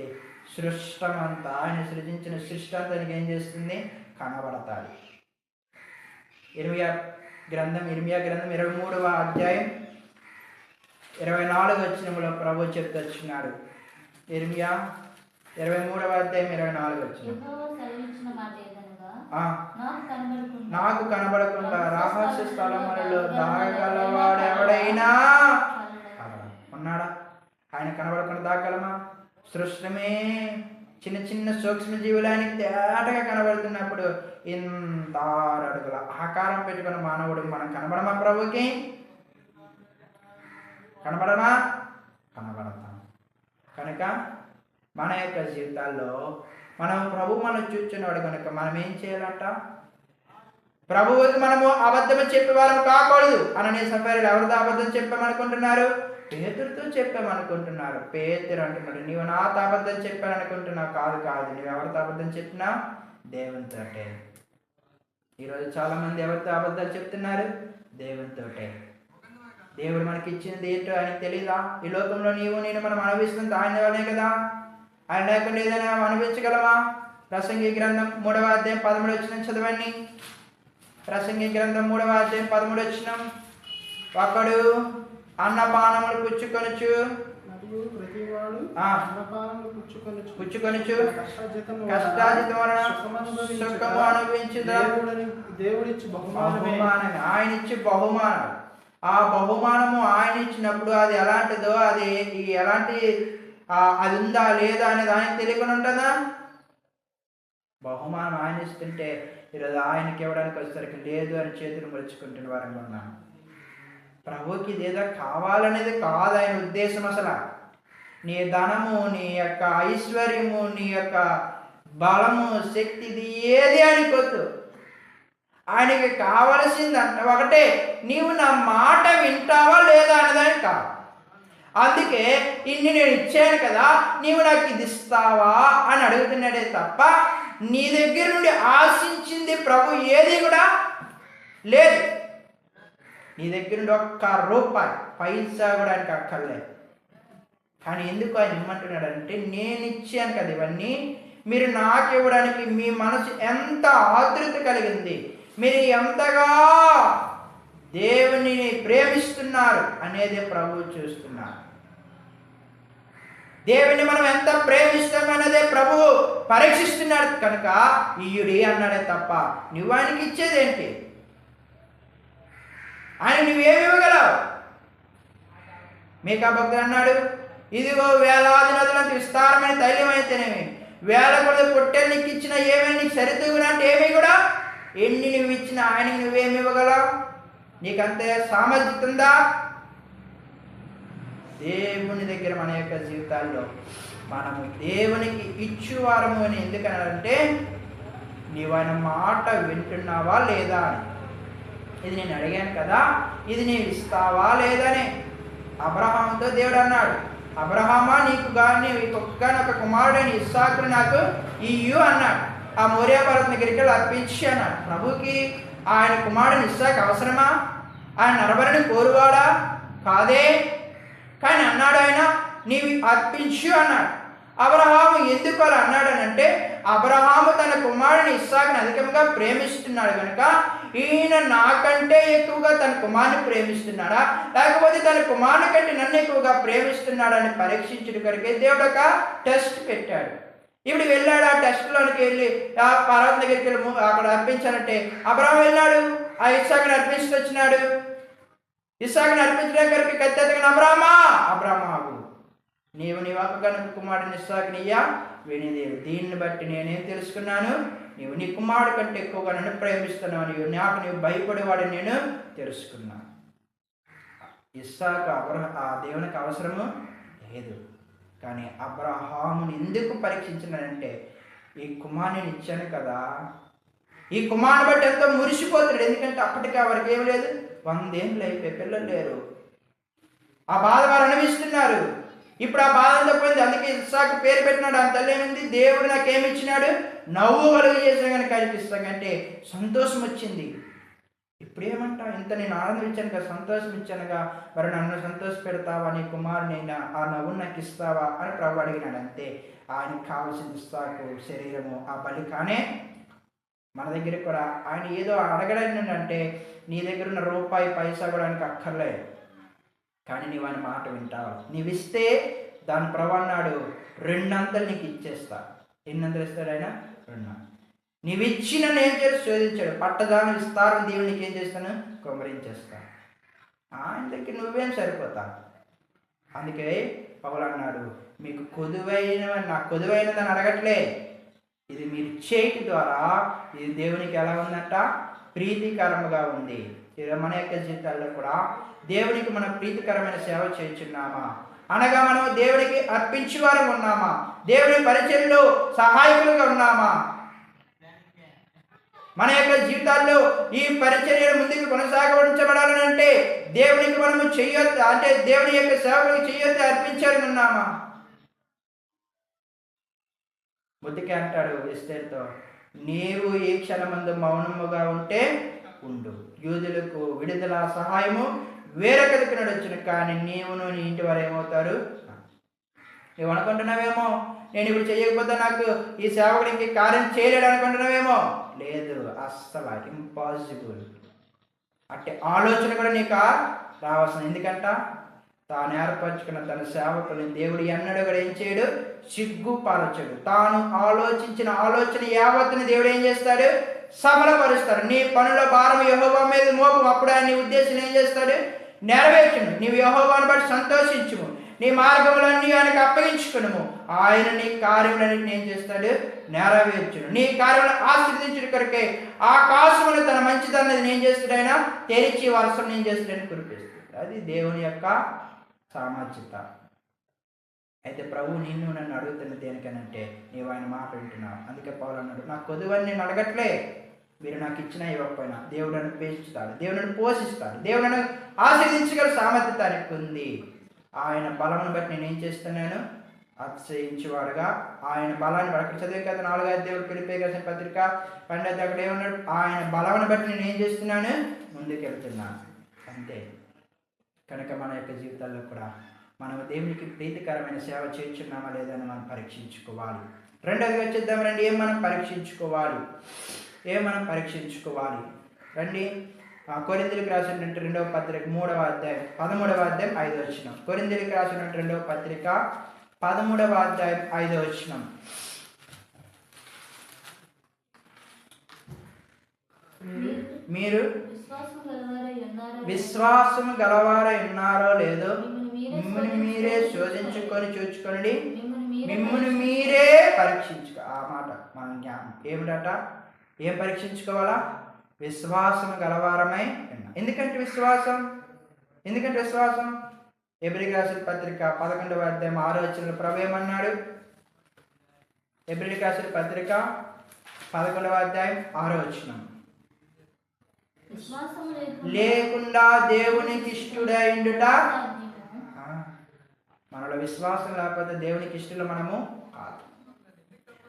సృష్టమంతా, ఆయన సృజించిన సృష్టి అంతా ఏం చేస్తుంది? కనబడతాడు. ఇర్మియా గ్రంథం 23వ అధ్యాయం 24వ వచనంలో ప్రభు చెప్తున్నాడు. ఇర్మియా 23వ అధ్యాయం 24వ వచనం. నాకు కనబడకుండా రహస్య స్థలములలో దాగలవాడు ఎవడైనా ఉన్నాడా? ఆయన కనబడకుండా దాగలమా? సృష్టమే చిన్న చిన్న సూక్ష్మజీవులు ఆయనకి తేటగా కనబడుతున్నప్పుడు ఇంత 6 అడుగుల ఆకారం పెట్టుకున్న మానవుడు మనం కనబడమా? ప్రభుకి కనబడమా? కనబడతాం. కనుక మన యొక్క జీవితాల్లో మనం ప్రభు మనం చూచున్నాడు కనుక మనం ఏం చేయాలంట? ప్రభువుకి మనము అబద్ధం చెప్పేవారం కాకూడదు. అననీయ సఫేరులు ఎవరితో అబద్ధం చెప్పామనుకుంటున్నారు? పేతురుతో చెప్పామనుకుంటున్నారు. పేతురు అంటున్నాడు, నీవు నాతో అబద్ధం చెప్పాననుకుంటున్నావు. కాదు, నువ్వు ఎవరితో అబద్ధం చెప్పినా? దేవునితోటే. ఈరోజు చాలా మంది ఎవరితో అబద్ధాలు చెప్తున్నారు? దేవునితోటే. దేవుడు మనకి ఇచ్చినది ఏంటో ఆయనకు తెలీదా? ఈ లోకంలో నీవు నేను మనం అనుభవిస్తుంది ఆయన వల్లే కదా. ఆయన లేకుండా ఏదైనా అనుభవించగలమా? ప్రసంగి గ్రంథం 3వ అధ్యాయం 13వ వచనం చదవండి. ప్రసంగి గ్రంథం 3వ అధ్యాయం 13వ వచనం. ఒకడు అన్నపానములు పుచ్చుకొనుచు కష్టాజితం వలన సుఖము అనుభవించుదా? ఆయన ఇచ్చి బహుమానం. ఆ బహుమానము ఆయన ఇచ్చినప్పుడు అది ఎలాంటిదో, అది ఎలాంటి అది ఉందా లేదా అనేది ఆయన తెలియకుండా ఉంటుందా? బహుమానం ఆయన ఇస్తుంటే ఈరోజు ఆయనకి ఇవ్వడానికి వచ్చేసరికి లేదు అని చేతులు ముడుచుకుంటున్న వారంగా ఉన్నాను. ప్రభుకి ఇదేదో కావాలనేది కాదు ఆయన ఉద్దేశం. అసలు నీ ధనము, నీ యొక్క ఐశ్వర్యము, నీ యొక్క బలము, శక్తి, ఇది ఏది ఆయనకొద్దు. ఆయనకి కావలసింది ఒకటే, నీవు నా మాట వింటావా లేదా అనేదానికి కాదు. అందుకే ఇన్ని నేను ఇచ్చాను కదా, నీవు నాకు ఇది ఇస్తావా అని అడుగుతున్నాడే తప్ప నీ దగ్గర నుండి ఆశించింది ప్రభు ఏది కూడా లేదు. నీ దగ్గర నుండి ఒక్క రూపాయి పైసా కూడా ఆయనకి అక్కర్లేదు. కానీ ఎందుకు ఆయన ఇమ్మంటున్నాడంటే, నేను ఇచ్చాను కదా ఇవన్నీ, మీరు నాకు ఇవ్వడానికి మీ మనసు ఎంత ఆతృత కలిగింది, మీరు ఎంతగా దేవుని ప్రేమిస్తున్నారు అనేది ప్రభువు చూస్తున్నారు. దేవుని మనం ఎంత ప్రేమిస్తాం అనేదే ప్రభువు పరీక్షిస్తున్నాడు. కనుక ఈయుడి అన్నాడే తప్ప నువ్వు ఆయనకి ఇచ్చేదేంటి? ఆయన నువ్వేమి ఇవ్వగలవు? మీకా భక్తుడు అన్నాడు, ఇదిగో వేలాది నదులంత విస్తారమైన తైలం అయితేనేమి, వేల కొద్ది పొట్టేలు నీకు ఇచ్చిన ఏమైనా నీకు సరితూగునంటే ఏమీ కూడా ఎన్ని నువ్వు ఇచ్చిన ఆయనకి నువ్వేమి ఇవ్వగలవు? నీకంతే సామర్థ్యం ఉందా? దేవుని దగ్గర మన యొక్క జీవితాల్లో మనము దేవునికి ఇచ్చువారము అని ఎందుకనంటే, నీవు ఆయన మాట వింటున్నావా లేదా అని. ఇది నేను అడిగాను కదా, ఇది నీవు ఇస్తావా లేదని అబ్రహాముతో దేవుడు అన్నాడు, అబ్రహామా నీకు కానీ ఒక కుమారుడైన ఇస్సాకును నాకు ఇయ్యు అన్నాడు. ఆ మోరియా పర్వతం దగ్గరికి అర్పించి అన్నాడు. ప్రభుకి ఆయన కుమారుడిని ఇస్సాకు అవసరమా? ఆయన నరబలిని కోరువాడా? కాదే. కానీ అన్నాడు ఆయన, నీవు అర్పించు అన్నాడు. అబ్రహాము ఎందుకు అలా అన్నాడనంటే, అబ్రహాము తన కుమారుని ఇస్సాకుని అధికంగా ప్రేమిస్తున్నాడు కనుక ఈయన నాకంటే ఎక్కువగా తన కుమారుని ప్రేమిస్తున్నాడా, లేకపోతే తన కుమారుని కంటే నన్ను ఎక్కువగా ప్రేమిస్తున్నాడని పరీక్షించడం కొరకే దేవుడు ఒక టెస్ట్ పెట్టాడు. ఇప్పుడు వెళ్ళాడు, ఆ టెస్ట్లోనికి వెళ్ళి ఆ పర్వతం దగ్గరికి వెళ్ళి అక్కడ అర్పించాలంటే అబ్రహాం వెళ్ళాడు, ఆ ఇస్సాకుని అర్పించి వచ్చినాడు. ఇస్సాకుని అర్పించడం కొరకు కత్తెత్తగా అబ్రహామా అబ్రహాము నీవు నీ వాక్కు కనుక కుమారుడిని ఇస్సాకునియ్యా వినిదేవు. దీన్ని బట్టి నేనేం తెలుసుకున్నాను, నీవు నీ కుమారుడు కంటే ఎక్కువగా నన్ను ప్రేమిస్తున్నావు, నీవు భయపడేవాడని నేను తెలుసుకున్నాను. ఇస్సాకు ఆ దేవునికి అవసరము లేదు. కానీ అబ్రహాముని ఎందుకు పరీక్షించినాడంటే, ఈ కుమారుని ఇచ్చాను కదా, ఈ కుమారుని బట్టి ఎంతో మురిసిపోతాడు. ఎందుకంటే అప్పటికే వారికి ఏం లేదు, 100 ఏళ్ళు అయిపోయి పిల్లలు లేరు. ఆ బాధ వారు అనుభవిస్తున్నారు. ఇప్పుడు ఆ బాధ అంతా పోయింది. అందుకే ఇస్సాకు పేరు పెట్టినాడు. అంత తల్లేమింది, దేవుడు నాకేమి ఇచ్చినాడు, నవ్వు కలుగు చేసిన కనుక కనిపిస్తాకంటే సంతోషం వచ్చింది. ఇప్పుడేమంటా, ఇంత నేను ఆనందం ఇచ్చాను కదా, సంతోషం ఇచ్చానుగా, మరి నన్ను సంతోష పెడతావా, నీ కుమారునైనా ఆ నవ్వును నాకు ఇస్తావా అని ప్రభు అడిగినాడు. అంతే. ఆయనకు కావాల్సిన ఇస్సాకు శరీరము ఆ బలి. కానీ మన దగ్గర కూడా ఆయన ఏదో అడగడంటే, నీ దగ్గర ఉన్న రూపాయి పైసా కూడా ఆయనకు అక్కర్లేదు. కానీ నీవు ఆయన మాట వింటావు. నీవు ఇస్తే దాని ప్రభు అన్నాడు, 2 అంతలు నీకు ఇచ్చేస్తా. ఎన్ని అంతలు ఇస్తాడు ఆయన? 2. నీవు ఇచ్చిన నేను చేసి శోధించాడు. పట్టదాను విస్తారం దేవునికి ఏం చేస్తాను, కుమ్మరించేస్తాను. ఆయన దగ్గర నువ్వేం సరిపోతావు. అందుకే పౌలు అన్నాడు, మీకు నాకు కొదువైనదని అడగట్లే, ఇది మీరు చేయటి ద్వారా ఇది దేవునికి ఎలా ఉందంట, ప్రీతికరముగా ఉంది. మన యొక్క జీవితాల్లో కూడా దేవునికి మనం ప్రీతికరమైన సేవ చేయించున్నామా, అనగా మనం దేవునికి అర్పించేవారు ఉన్నామా, దేవుని పరిచర్యలో సహాయకులుగా ఉన్నామా? మన యొక్క జీవితాల్లో ఈ పరిచర్య ముందుకు కొనసాగించబడాలని అంటే దేవునికి మనము చెయ్యొద్దు, అంటే దేవుని యొక్క సేవకు చెయ్యొద్దు అర్పించాలని ఉన్నామా? బుద్ధికి అంటాడు ఎస్తేరుతో, నీవు ఈ క్షణమందు మౌనముగా ఉంటే ఉండు, యూదులకు విడుదల సహాయము వేరొకరికి నడొచ్చును, కానీ నీవును నీ ఇంటి వారు ఏమవుతారు? నువ్వు అనుకుంటున్నావేమో, నేను ఇప్పుడు చేయకపోతే నాకు ఈ సేవకుడికి కార్యం చేయలేడు అనుకుంటున్నావేమో. లేదు, అస్సలు ఇంపాసిబుల్. అంటే ఆలోచన కూడా నీకు రావాల్సిన. ఎందుకంట, తాను ఏర్పరచుకున్న తన సేవకుని దేవుడు ఎన్నడూ కూడా ఏం చేయడు, సిగ్గుపరచడు. తాను ఆలోచించిన ఆలోచన యావత్తుని దేవుడు ఏం చేస్తాడు, సఫలపరుస్తాడు. నీ పనుల భారం యెహోవా మీద మోపు, అప్పుడు ఆయన నీ ఉద్దేశం ఏం చేస్తాడు, నెరవేర్చును. నీవు యెహోవాను బట్టి సంతోషించుము, నీ మార్గములన్నీ ఆయనకు అప్పగించుకును, ఆయన నీ కార్యములన్నిటిని ఏం చేస్తాడు? నెరవేర్చును. నీ కార్యములను ఆశీర్వదించుట కొరకే ఆకాశములు తన మంచిదన్నది ఏం చేస్తాడు? ఆయన తెరిచి వర్షం ఏం చేస్తాడని కురిపిస్తాడు. అది దేవుని యొక్క సామర్థ్యత. అయితే ప్రభు నిన్ను నన్ను అడుగుతున్న దేనికనంటే నీవు ఆయన మాట వింటున్నావు. అందుకే పౌలు అన్నాడు, నాకు కొద్దువని నేను అడగట్లే, మీరు నాకు ఇచ్చినా ఇవ్వకపోయినా దేవుడు నన్ను పెంచుతాడు, దేవుడు నన్ను పోషిస్తాడు, దేవుడు నన్ను ఆశీర్వదించగల సామర్థ్యత ఆయనకు ఉంది. ఆయన బలమును బట్టి నేను ఏం చేస్తున్నాను? అతిశయించేవాడుగా ఆయన బలాన్ని బట్టి. అక్కడ చదివే కదా 4వ దేవుడు పిలిపే రాసిన పత్రిక 12 అక్కడ ఏమన్నాడు? ఆయన బలమును బట్టి నేను ఏం చేస్తున్నాను? ముందుకెళ్తున్నాను. అంతే. కనుక మన యొక్క జీవితాల్లో కూడా మనం దేవునికి ప్రీతికరమైన సేవ చేస్తున్నామా లేదని మనం పరీక్షించుకోవాలి. రెండవదిగా వచ్చేద్దాం రండి, ఏం మనం పరీక్షించుకోవాలి? రండి, కొరింథీయులకు రాసినటువంటి 2వ పత్రిక 3వ అధ్యాయం 13వ అధ్యాయం 5వ వచనం. కొరింథీయులకు రాసినటువంటి 2వ పత్రిక 13వ అధ్యాయం 5వ వచనం. మీరు విశ్వాసము గలవారై ఉన్నారో లేదో మిమ్మల్ని మీరే శోధించుకొని చూచుకోండి, మిమ్మల్ని మీరే పరీక్షించుకో. ఆ మాట మన జ్ఞానం ఏమిటట? ఏం పరీక్షించుకోవాలా? విశ్వాసం గలవారమై ఉన్నా. ఎందుకంటే విశ్వాసం హెబ్రీయులకు రాసిన పత్రిక 11వ అధ్యాయం 6వ వచనంలో ప్రభు ఏమన్నాడు? హెబ్రీయులకు రాసిన పత్రిక 11వ అధ్యాయం 6వ వచనం, లేకుండా దేవునికి ఇష్టుడైండుట. మనలో విశ్వాసం లేకపోతే దేవునికి ఇష్టలు మనము కాదు.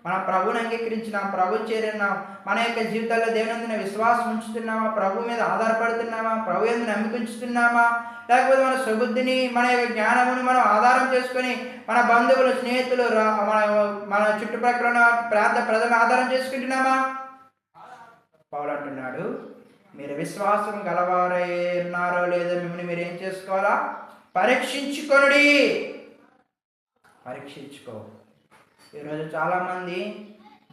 మన ప్రభువుని అంగీకరించినాం, ప్రభు చేరినాం, మన యొక్క జీవితాల్లో దేవుని విశ్వాసం ఉంచుతున్నామా? ప్రభు మీద ఆధారపడుతున్నామా? ప్రభు మీద నమ్మిక ఉంచుతున్నామా? లేకపోతే మన సుబుద్ధిని, మన యొక్క జ్ఞానమును మనం ఆధారం చేసుకొని మన బంధువులు, స్నేహితులు, మన చుట్టుప్రక్కల ఉన్న ప్రాంత ప్రజలను ఆధారం చేసుకుంటున్నామా? పౌలు అంటున్నాడు, మీరు విశ్వాసం గలవారై ఉన్నారో లేదో మిమ్మల్ని మీరు ఏం చేసుకోవాలా? పరీక్షించుకో. ఈరోజు చాలామంది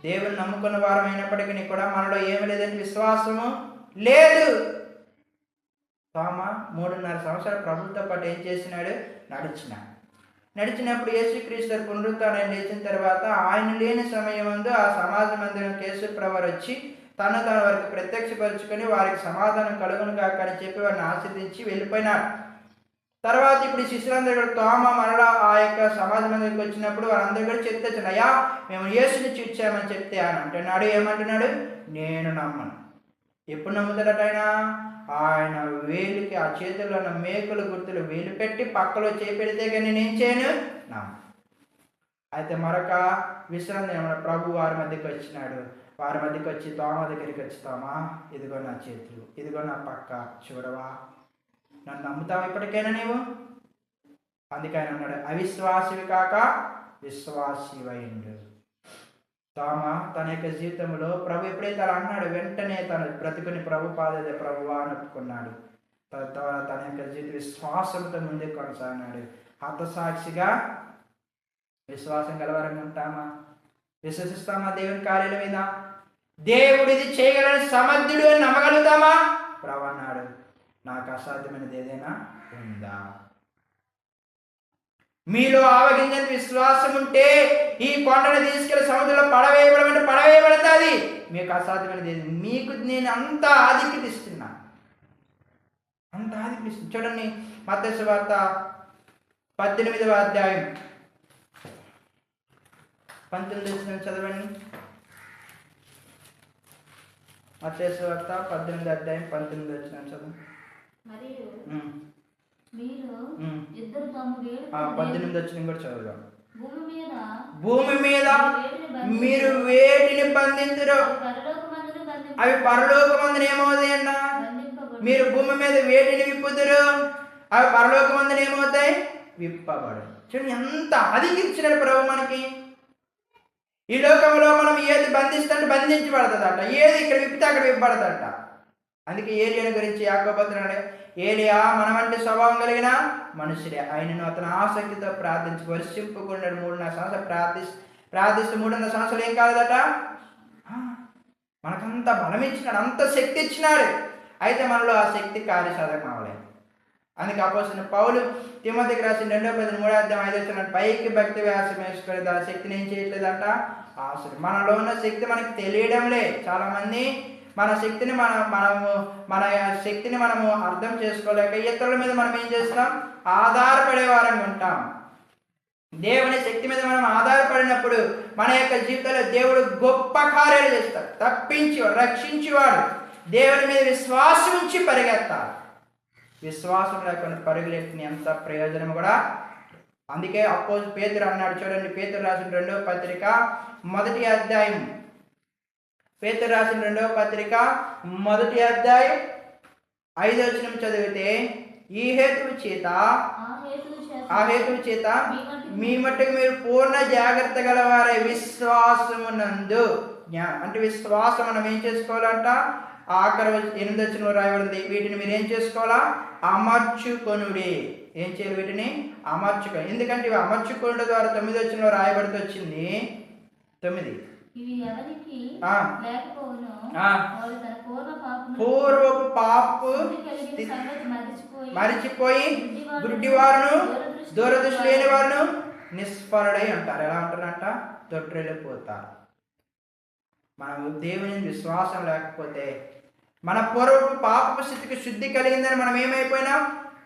దేవుని నమ్ముకున్న వారం అయినప్పటికీ కూడా మనలో ఏమి లేదంటే విశ్వాసము లేదు. తోమ 3.5 సంవత్సరాలు ప్రభుత్వంతో పాటు ఏం చేసినాడు? నడిచినప్పుడు యేసుక్రీస్తు పునరుత్థానం లేచిన తర్వాత ఆయన లేని సమయం ముందు ఆ సమాజ మందిరం యేసు ప్రభువు వచ్చి తన వారికి ప్రత్యక్షపరుచుకొని వారికి సమాధానం కలుగును కాక అని చెప్పి వారిని ఆశీర్వదించి వెళ్ళిపోయినాడు. తర్వాత ఇప్పుడు శిష్యులందరూ కూడా తోమ మరలా ఆ యొక్క సమాజ మందిరికి వచ్చినప్పుడు వారందరూ కూడా చెప్తే, అయ్యా మేము యేసుని చూచామని చెప్తే ఆయన అంటున్నాడు, ఏమంటున్నాడు? నేను నమ్మను. ఎప్పుడు నమ్ముతాడట ఆయన వేలికి ఆ చేతుల్లో ఉన్న మేకుల గుర్తులు వేలు పెట్టి పక్కలో చేపెడితే కానీ నేనేం చేయను? నమ్మ. అయితే మరొక విశ్రాంతి ప్రభు వారి మధ్యకి వచ్చినాడు. వారి మధ్యకి వచ్చి తోమ దగ్గరికి వచ్చి, తోమా ఇదిగో నా చేతులు, ఇదిగో నా పక్క, చూడవా, నన్ను నమ్ముతావు ఇప్పటికైనా నీవు? అందుకే ఆయన అన్నాడు, అవిశ్వాసివి కాక విశ్వాసివైండు. తోమ తన యొక్క జీవితంలో ప్రభు ఎప్పుడైతే అలా అన్నాడు, వెంటనే తను బ్రతుకుని ప్రభు పాదదే ప్రభువా అని ఒప్పుకున్నాడు. తద్వారా తన యొక్క జీవిత విశ్వాసంతో ముందుకు కొనసాగినాడు. హతసాక్షిగా విశ్వాసం గలవారంగా ఉంటామా? విశ్వసిస్తామా దేవుని కార్యాల మీద? దేవుడు ఇది చేయగలని సమర్థుడు అని నమ్మగలుగుతామా? ప్రభు అన్నాడు, నాకు అసాధ్యమైనది ఏదైనా ఉందా? మీలో ఆవగింజంత విశ్వాసం ఉంటే ఈ కొండను తీసుకెళ్లి సముద్రంలో పడవేయబడమంటే పడవేయబడుతుంది. మీకు అసాధ్యమైనది ఏది? మీకు నేను అంత ఆధిక్యత ఇస్తున్నా. చూడండి, మత్తయి సువార్త 18వ అధ్యాయం 19 చదవండి. మత్తయి సువార్త 18వ అధ్యాయం 19 చదవండి. 18 కూడా చదువుదాం. భూమి మీద మీరు వేటిని బంధించురో అవి పరలోకమందున ఏమవుతాయి అన్న? మీరు భూమి మీద వేటిని విప్పుదురు అవి పరలోకమందున ఏమవుతాయి? విప్పబడు. చూడండి ఎంత అధికించినాడు ప్రభు మనకి. ఈ లోకంలో మనం ఏది బంధిస్తుంటే బంధించబడతాడట, ఏది ఇక్కడ విప్పితే అక్కడ విప్పబడతాడట. అందుకే ఏలియాని గురించి యాకోబు అంటున్నాడు, ఏలియా మన వంటి స్వభావం కలిగిన మనుషుడే, ఆయనను అతను ఆసక్తితో వర్షింపుకున్నాడు. 3.5 సంవత్సరాలు ప్రార్థిస్తూ 3.5 సంవత్సరాలు ఏం కాలేదట, మనకంత బలం ఇచ్చినాడు, అంత శక్తి ఇచ్చినాడు. అయితే మనలో ఆ శక్తి కార్యసాధకం అవ్వలేదు. అందుకే అపోస్తలుడైన పౌలు తిమోతికి రాసిన 2:3 పైకి భక్తి వ్యాసం వేసుకొని దాని శక్తిని ఏం చేయట్లేదంట ఆశలు. మనలో ఉన్న శక్తి మనకి తెలియడంలే. చాలా మంది మన శక్తిని మనము అర్థం చేసుకోలేక ఇతరుల మీద మనం ఏం చేస్తాం, ఆధారపడే వారంగా ఉంటాం. దేవుని శక్తి మీద మనం ఆధారపడినప్పుడు మన యొక్క జీవితంలో దేవుడు గొప్ప కార్యాలు చేస్తాడు. తప్పించి రక్షించేవాడు. దేవుని మీద విశ్వాసం ఉంచి పరిగెత్తాలి. విశ్వాసం లేకుండా పరుగులెట్టిన ఎంత ప్రయోజనం కూడా. అందుకే పేతురు అన్నాడు చూడండి, పేతురు రాసిన 2వ పత్రిక 1వ అధ్యాయం, పేతురు రాసిన 2వ పత్రిక 1వ అధ్యాయం 5వ వచనం చదివితే, ఈ హేతువు చేత మీ మట్టుకు మీరు పూర్ణ జాగ్రత్త గలవారే విశ్వాసమునందు. అంటే విశ్వాసం మనం ఏం చేసుకోవాలంట, ఆఖరి 8వ వచనంలో రాయబడింది, వీటిని మీరు ఏం చేసుకోవాలా, అమర్చుకొనుడి. ఏం చేయాలి, వీటిని అమర్చుకొని. ఎందుకంటే ఇవి అమర్చుకొనుట ద్వారా 9వ వచనంలో రాయబడితే వచ్చింది 9. పూర్వపు పాపు మరిచిపోయి గుడ్డివారును దూరదృష్టి లేని వారును నిష్ఫలుడై అంటారు. ఎలా ఉంటారంట, తొట్టిల్లిపోతారు. మనము దేవుని విశ్వాసం లేకపోతే మన పూర్వపు పాపపు స్థితికి శుద్ధి కలిగిందని మనం ఏమైపోయినాం,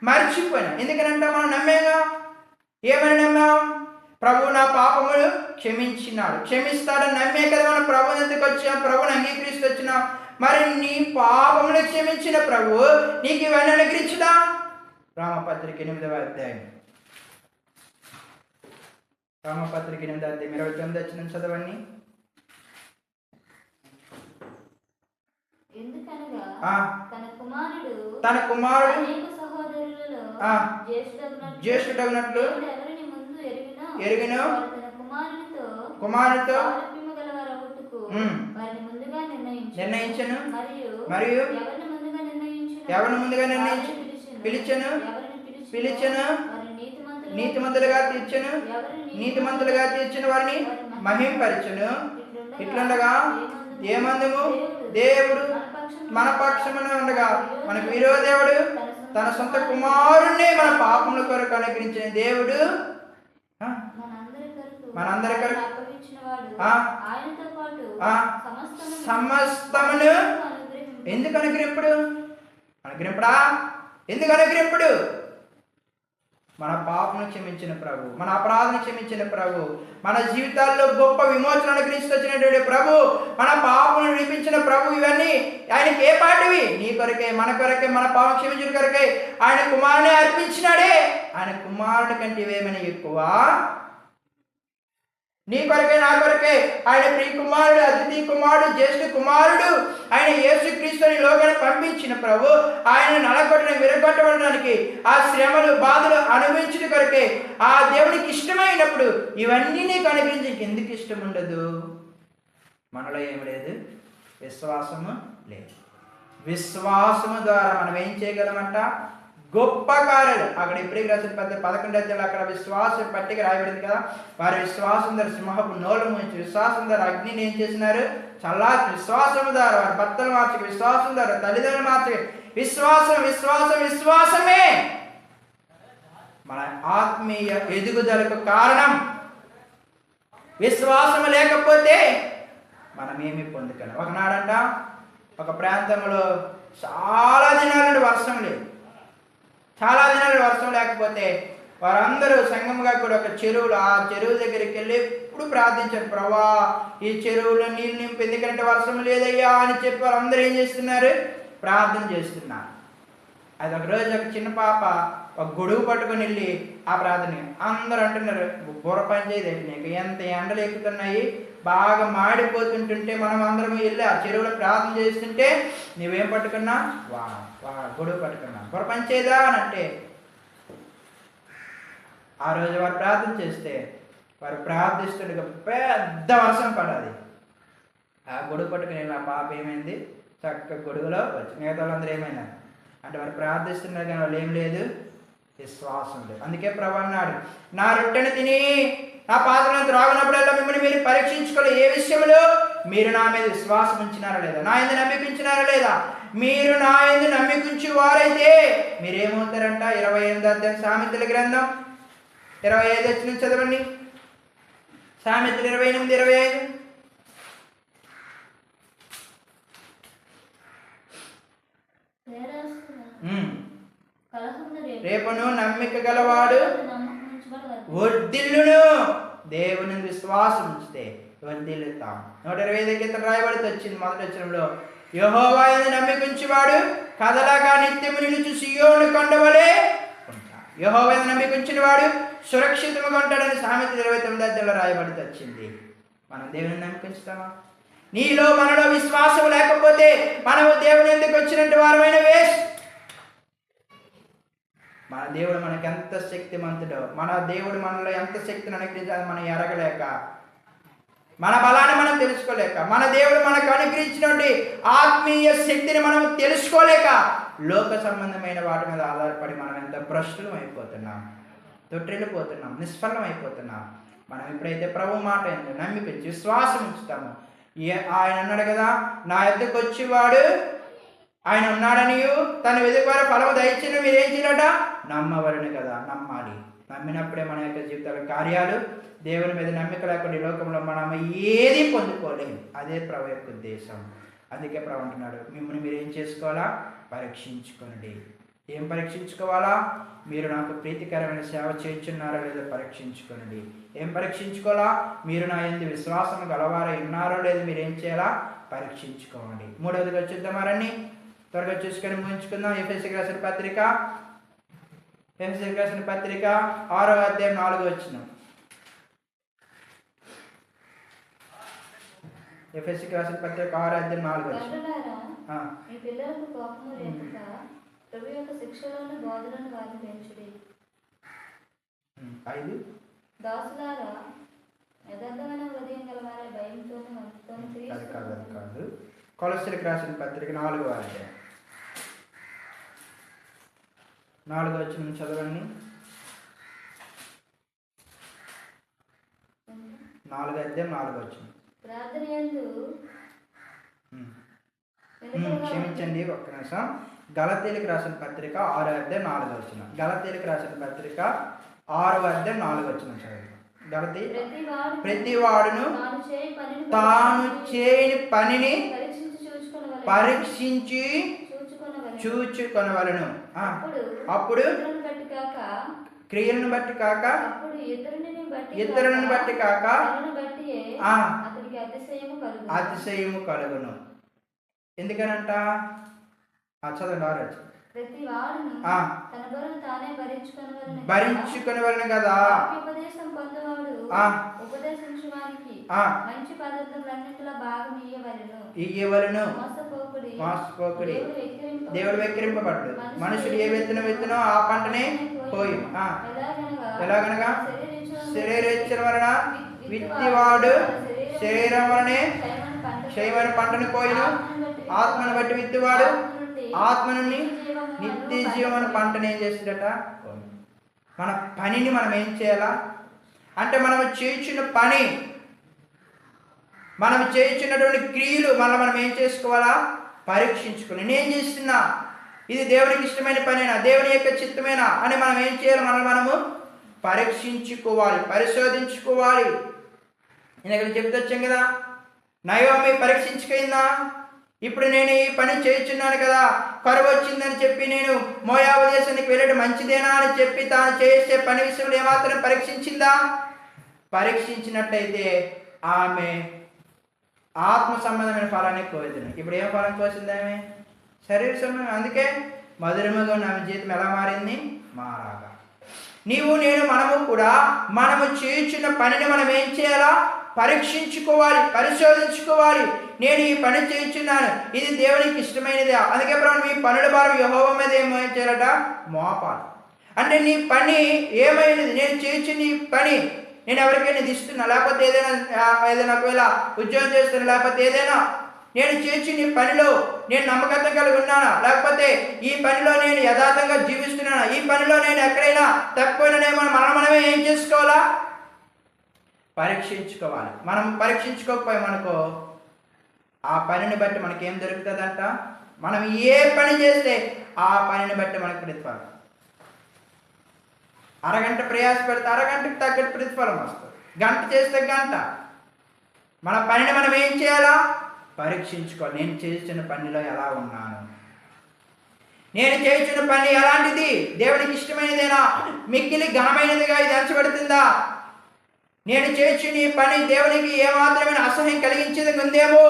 మర్చిపోయినాం. ఎందుకనంటే మనం నమ్మేగా, ఏమని నమ్మాం, ప్రభు నా పాపములు క్షమించినాడు, క్షమిస్తాడని నమ్మే కదా మనం ప్రభుని ఎందుకు వచ్చాం, ప్రభుని అంగీకరిస్తూ వచ్చినాం. మరి నీ పాపములు క్షమించిన ప్రభు నీకు ఇవన్నీ అనుగ్రహించుదా. రామపత్రిక 8వ అధ్యాయం, రామపత్రిక 8వ అధ్యాయం 29వ వచనం చదవండి. తన కుమారుడు జ్యేష్ఠుడగునట్లు ఎరిగిన కుమారునితో నిర్ణయించను. మరియు ఎవరిని ముందుగా నిర్ణయించి పిలిచెను నీతిమంతులుగా తీర్చిన వారిని మహింపరచును. ఇట్లుండగా ఏమందుము దేవుడు మన పక్షమున ఉండగా మనకు విరోధేవుడు తన సొంత కుమారుణ్ణి మన పాపముల కొరకు అనుగ్రహించిన దేవుడు మనందరి కొరకు సమస్తమును ఎందుకు అనుగ్రహింపుడు, ఎందుకు అనుగ్రహింపుడు, మన పాపను క్షమించిన ప్రభు, మన అపరాధను క్షమించిన ప్రభు, మన జీవితాల్లో గొప్ప విమోచన అనుగ్రహిస్తూ వచ్చినటువంటి ప్రభు, మన పాపను విడిపించిన ప్రభు. ఇవన్నీ ఆయనకి ఏ పాటివి, నీ కొరకే, మన కొరకే, మన పాపం క్షమించిన కొరకే ఆయన కుమారుని అర్పించినాడే. ఆయన కుమారుని కంటే ఇవేమైనా ఎక్కువ, నీ కొరకే నా కొరకే ఆయన ప్రియ కుమారుడు, అతిథి కుమారుడు, జ్యేష్ఠ కుమారుడు ఆయన యేసుక్రీస్తుని లోకాన్ని పంపించిన ప్రభు. ఆయన నలగొట్టడం విరగొట్టబడడానికి, ఆ శ్రమలు బాధలు అనుభవించిన కొరకే ఆ దేవునికి ఇష్టమైనప్పుడు ఇవన్నీ నీకు అనుగ్రహించి ఎందుకు ఇష్టం ఉండదు? మనలో ఏమి లేదు, విశ్వాసము లేదు. విశ్వాసము ద్వారా మనం ఏం చేయగలమంట, గొప్ప కార్యాలు. అక్కడ ఇప్పుడు రాసిన 11వ అధ్యాయంలో అక్కడ విశ్వాసం పట్టిక రాయబడింది కదా. వారి విశ్వాసం ద్వారా సింహపు నోలు మూయించి, విశ్వాసం ద్వారా అగ్నిని ఏం చేసినారు, చల్లార్చి, విశ్వాసం ద్వారా వారి భర్తలు మార్చక, విశ్వాసం ద్వారా తల్లిదండ్రులు మార్చక, విశ్వాసమే మన ఆత్మీయ ఎదుగుదలకు కారణం. విశ్వాసం లేకపోతే మనం ఏమి పొందుతాం. ఒకనాడంట ఒక ప్రాంతంలో చాలా దినాలు వర్షం లేదు. చాలా దినాలు వర్షం లేకపోతే వారందరూ సంఘముగా కూడా ఒక చెరువులు, ఆ చెరువు దగ్గరికి వెళ్ళి ఎప్పుడు ప్రార్థించారు, ప్రభా ఈ చెరువులో నీళ్ళు నింపు, ఎందుకంటే వర్షం లేదయ్యా అని చెప్పి వారందరూ ఏం చేస్తున్నారు, ప్రార్థన చేస్తున్నారు. అది ఒక రోజు ఒక చిన్న పాప ఒక గొడుగు పట్టుకొని వెళ్ళి ఆ ప్రార్థన, అందరూ అంటున్నారు, బుర్ర పని చేయదు నీకు, ఎంత ఎండలు ఎక్కుతున్నాయి, బాగా మాడిపోతుంటుంటే మనం అందరం వెళ్ళి ఆ చెరువులో ప్రార్థన చేస్తుంటే నువ్వేం పట్టుకున్నా, గొడుగు పట్టుకున్నా, బుర్ర పని చేయదా అని అంటే, ఆ రోజు వారు ప్రార్థన చేస్తే వారు ప్రార్థిస్తుండగా పెద్ద వర్షం పడాలి. ఆ గొడుగు పట్టుకుని ఆ పాప ఏమైంది, చక్కగా గొడుగులో వచ్చి, మిగతా వాళ్ళందరూ ఏమైనా అంటే వారు ప్రార్థిస్తున్నారు కానీ వాళ్ళు ఏం లేదు, విశ్వాసం లేదు. అందుకే ప్రభు అన్నాడు, నా రొట్టెను తిని నా పాత్రను త్రాగినప్పుడల్లా మిమ్మల్ని మీరు పరీక్షించుకోవాలి, ఏ విషయంలో మీరు నా మీద విశ్వాసం ఉంచినారా లేదా, నా యందు నమ్మిక ఉంచినారా లేదా. మీరు నా యందు నమ్మిక ఉంచి వారైతే మీరేమవుతారంట. 28వ అధ్యాయం సామెతల గ్రంథం 25 వచ్చిన చదవండి. సామెతలు 28:25. రేపును నమ్మిక గలవాడు వర్ధిల్లును. దేవుని విశ్వాసం ఉంచితే వర్ధిల్లుతాం. 125 కీర్తన రాయబడితే వచ్చింది మొదటి వచనంలో, యెహోవా యందు నమ్మిక ఉంచువాడు కదలగా నిత్యము నిలుచు సీయోను కొండవలే ఉంటాడు. యెహోవా యందు నమ్మిక ఉంచిన వాడు సురక్షితంగా ఉంటాడని సామెతలు 29వ అధ్యాయంలో రాయబడితే వచ్చింది. మనం దేవుని నమ్మిక ఉంచుతామా? నీలో మనలో విశ్వాసం లేకపోతే మనము దేవుని ఎందుకు వచ్చినట్టు వారమైన వేస్ట్. మన దేవుడు మనకి ఎంత శక్తిమంతుడో, మన దేవుడు మనలో ఎంత శక్తిని అనుగ్రహించాలి మనం ఎరగలేక, మన బలాన్ని మనం తెలుసుకోలేక, మన దేవుడు మనకు అనుగ్రహించినటువంటి ఆత్మీయ శక్తిని మనం తెలుసుకోలేక, లోక సంబంధమైన వాటి మీద ఆధారపడి మనం ఎంత భ్రష్టులం అయిపోతున్నాం, తొట్టిల్లిపోతున్నాం, నిష్ఫలం అయిపోతున్నాం. మనం ఎప్పుడైతే ప్రభు మాట ఎందుకు నమ్మిక విశ్వాసం ఉంచుతామో, ఆయన అన్నాడు కదా, నా ఎద్దకు వచ్చేవాడు ఆయన ఉన్నాడని తన వెతుకువారు ఫలము దయచిన మీరు ఏం చేయాలట, నమ్మవలను కదా. నమ్మాలి. నమ్మినప్పుడే మన యొక్క జీవితాల కార్యాలు. దేవుని మీద నమ్మిక లేకుండా ఈ లోకంలో మనం ఏది పొందుకోలేము. అదే ప్రభు యొక్క ఉద్దేశం. అందుకే ప్రభు అంటున్నాడు, మిమ్మల్ని మీరు ఏం చేసుకోవాలా, పరీక్షించుకోండి. ఏం పరీక్షించుకోవాలా? మీరు నాకు ప్రీతికరమైన సేవ చేయించున్నారో లేదో పరీక్షించుకోండి. ఏం పరీక్షించుకోవాలా? మీరు నా యందు విశ్వాసం గలవారై ఉన్నారో లేదో మీరు ఏం చేయాలా, పరీక్షించుకోండి. మూడవదిగా చూద్దామా రండి, త్వరగా చూసుకొని ముగించుకుందాం. ఎఫెసీయులకు రాసిన పత్రిక 6వ అధ్యాయం 4వ వచనం. ఎఫెసీయులకు రాసిన పత్రిక 6వ అధ్యాయం 4వ వచనం. మీ పిల్లలకు కోపము రేపుక ప్రభు యొక్క శిక్షలోని బోధలను వారిని పెంచుడి. 5 దాసులారా యథార్థమైన హృదయం గలవారే భయంతోను మనసుతోను కాదు. కొలస్సీయులకు రాసిన పత్రిక 4వ అధ్యాయం 4వ వచనం చదవండి. 4వ అధ్యాయం 4వ వచనం. ప్రార్థన యందు క్షమించండి ఒక్క నిమిషం. గలతీయులకు రాసిన పత్రిక 6వ అధ్యాయం 4వ వచనం. గలతీయులకు రాసిన పత్రిక 6వ అధ్యాయం 4వ వచనం చదవండి. గలతీ ప్రతి వాడును తాను చేయని పనిని పరీక్షించి చూచుకొనవలెను. అప్పుడు క్రియలను బట్టి కాక ఇతరులను బట్టి కాక అతిశయము కలుగును. ఎందుకనంట చదవండి. భరించుకొనవలెను కదా. ఇయ్యవలెను. మోసపోకుడి. దేవుడు వెక్కిరింపబడ్డు. మనుషుడు ఏ విత్తనో ఆ పంటనే పోయి. ఎలాగనగా శరీరేచ్ఛల వలన విత్తివాడు శరీరం వలనే క్షయమైన పంటను కోయును. ఆత్మను బట్టి విత్తివాడు ఆత్మ నుండి నిత్య జీవన పంటను ఏం చేస్తుందట. మన పనిని మనం ఏం చేయాలా అంటే, మనం చేయించిన పని, మనం చేయించినటువంటి క్రియలు మనం ఏం చేసుకోవాలా, పరీక్షించుకోవాలి. నేనేం చేస్తున్నా, ఇది దేవునికి ఇష్టమైన పనేనా, దేవుని యొక్క చిత్తమేనా అని మనం ఏం చేయాలి, మనము పరీక్షించుకోవాలి, పరిశోధించుకోవాలి. నేను ఇక్కడ చెప్తొచ్చాం కదా, నయోమి పరీక్షించుకైందా. ఇప్పుడు నేను ఈ పని చేయించున్నాను కదా, కరువు వచ్చిందని చెప్పి నేను మోయాబు దేశానికి వెళ్ళడం మంచిదేనా అని చెప్పి తాను చేసే పని విషయంలో ఏమాత్రం పరీక్షించిందా? పరీక్షించినట్టయితే ఆమె ఆత్మ సంబంధమైన ఫలాన్ని కోరుతుంది. ఇప్పుడు ఏం ఫలం కోసింది ఆమె? శరీర సంబంధం. అందుకే మధురముగా ఉన్న ఆమె జీవితం ఎలా మారింది? మారాగా. నీవు నేను మనము కూడా మనము చేయించిన పనిని మనం ఏం చేయాలా, పరీక్షించుకోవాలి, పరిశోధించుకోవాలి. నేను ఈ పని చేయించున్నాను, ఇది దేవునికి ఇష్టమైనదే. అందుకే ప్రభు మీ పనుల భారం యెహోవా మీద ఏమో చేయాలట, మోపాలి. అంటే నీ పని ఏమైనది, నేను చేయించిన ఈ పని నేను ఎవరికైనా ఇది ఇస్తున్నా, లేకపోతే ఏదైనా ఒకవేళ ఉద్యోగం చేస్తున్నా, లేకపోతే ఏదైనా నేను చేయించిన ఈ పనిలో నేను నమ్మకత కలిగి ఉన్నానా, లేకపోతే ఈ పనిలో నేను యథార్థంగా జీవిస్తున్నానా, ఈ పనిలో నేను ఎక్కడైనా తప్పిపోయినానేమో మనమే ఏం చేసుకోవాలా, పరీక్షించుకోవాలి. మనం పరీక్షించుకోకపోయామనుకో ఆ పనిని బట్టి మనకేం దొరుకుతుందంట? మనం ఏ పని చేస్తే ఆ పనిని బట్టి మనకు ప్రతిఫలం. అరగంట ప్రయాస పెడితే అరగంటకు తగ్గట్టు ప్రతిఫలం వస్తుంది. గంట చేస్తే గంట. మన పనిని మనం ఏం చేయాలా? పరీక్షించుకోవాలి. నేను చేస్తున్న పనిలో ఎలా ఉన్నాను? నేను చేస్తున్న పని ఎలాంటిది? దేవునికి ఇష్టమైనదేనా? మిక్కిలి ఘనమైనదిగా ఇది ఎంచబడుతుందా? నేను చేస్తున్న ఈ పని దేవునికి ఏమాత్రమైన అసహ్యం కలిగించేది ఉందేమో?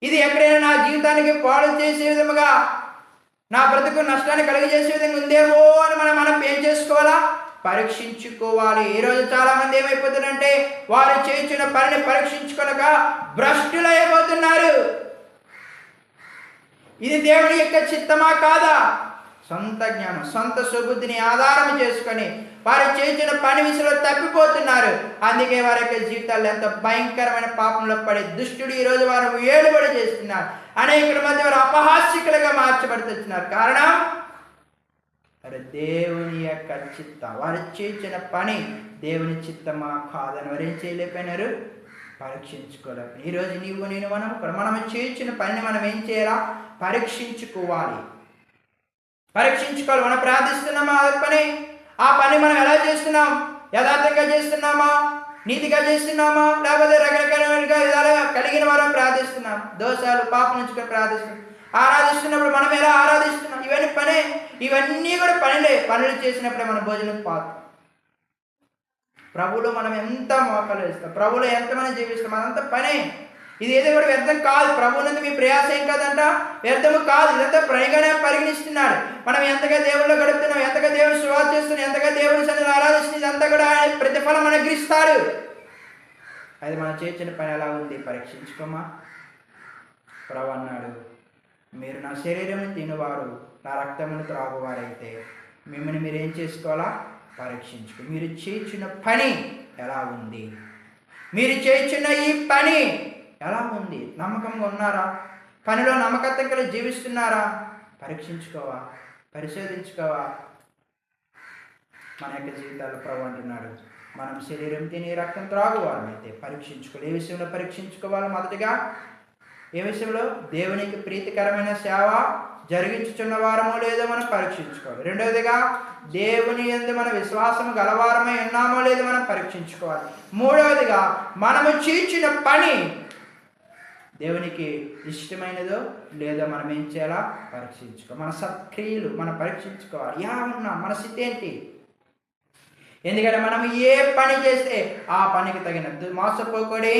ఇది ఎక్కడైనా నా జీవితానికి పాడు చేసే విధముగా, నా బ్రతుకు నష్టాన్ని కలిగజేసే విధంగా ఉందేమో అని మనం ఏం చేసుకోవాలా? పరీక్షించుకోవాలి. ఈరోజు చాలా మంది ఏమైపోతుందంటే వారు చేస్తున్న పనిని పరీక్షించుకొనక భ్రష్టులు అయిపోతున్నారు. ఇది దేవుని యొక్క చిత్తమా కాదా? సొంత జ్ఞానం, సొంత సుబుద్ధిని ఆధారం చేసుకొని వారు చేసిన పని విషయంలో తప్పిపోతున్నారు. అందుకే వారి యొక్క జీవితాల్లో ఎంతో భయంకరమైన పాపంలో పడి దుష్టుడు ఈరోజు వారు ఏలుబడి చేస్తున్నారు. అనేకుల మధ్య వారు అపహాస్యకులుగా మార్చబడుతున్నారు. కారణం వారు దేవుని యొక్క చిత్తం, వారు చేసిన పని దేవుని చిత్తమా కాదని వారు ఏం చేయలేకపోయినారు? పరీక్షించుకోలేక. ఈరోజు నీవు నేను మనం చేసిన పనిని మనం ఏం చేయాలా? పరీక్షించుకోవాలి. మనం ప్రార్థిస్తున్నామా ఆ పని మనం ఎలా చేస్తున్నాం? యథార్థంగా చేస్తున్నామా? నీతిగా చేస్తున్నామా? లేకపోతే రకరకాలుగా విధాలుగా కలిగిన వారు ప్రార్థిస్తున్నాం, దోషాలు పాపం నుంచి ప్రార్థిస్తున్నాం. ఆరాధిస్తున్నప్పుడు మనం ఎలా ఆరాధిస్తున్నాం? ఇవన్నీ కూడా పనులు చేసినప్పుడే మన భోజనం పాత్ర. ప్రభువులో మనం ఎంత మోకాలు వేస్తాం, ప్రభువులో ఎంతమంది జీవిస్తాం, అదంతా పనే. ఇది ఏదో కూడా వ్యర్థం కాదు. ప్రభువునందు మీ ప్రయాసం ఏం కాదంట, వ్యర్థము కాదు. ఇదంతా పనిగానే పరిగణిస్తున్నాడు. మనం ఎంతగా దేవుళ్ళు గడుపుతున్నాం, ఎంతగా దేవుని సువార్త చేస్తున్నాం, ఎంతగా దేవుని సన్నిధిని ఆరాధిస్తున్నాం, ఇదంతా కూడా ఆయన ప్రతిఫలం అనుగ్రహిస్తాడు. అది మనం చేసిన పని ఎలా ఉంది పరీక్షించుకోమా. ప్రభు అన్నాడు, మీరు నా శరీరమును తినువారు, నా రక్తమును త్రాగువారైతే మిమ్మల్ని మీరు ఏం చేసుకోవాలా? పరీక్షించుకో. మీరు చేసిన పని ఎలా ఉంది? మీరు చేస్తున్న ఈ పని ఎలా ఉంది? నమ్మకంగా ఉన్నారా? పనిలో నమ్మకత్వం కలిగి జీవిస్తున్నారా? పరీక్షించుకోవా, పరిశోధించుకోవా. మన యొక్క జీవితాలు ప్రభు అంటున్నాడు, మనం శరీరం తిని రక్తం త్రాగువారమైతే పరీక్షించుకోవాలి. ఏ విషయంలో పరీక్షించుకోవాలి? మొదటిగా ఏ విషయంలో? దేవునికి ప్రీతికరమైన సేవ జరిగించుచున్న వారమో లేదో మనం పరీక్షించుకోవాలి. రెండవదిగా దేవుని యందు మన విశ్వాసం గలవారమై ఉన్నామో లేదో మనం పరీక్షించుకోవాలి. మూడవదిగా మనము చేసిన పని దేవునికి ఇష్టమైనదో లేదో మనం ఏం చేయాలా? పరీక్షించుకోవాలి. మన సత్క్రియలు మనం పరీక్షించుకోవాలి. ఎలా ఉన్నాం? మన స్థితి ఏంటి? ఎందుకంటే మనం ఏ పని చేస్తే ఆ పనికి తగినట్టు మోసపోకూడే.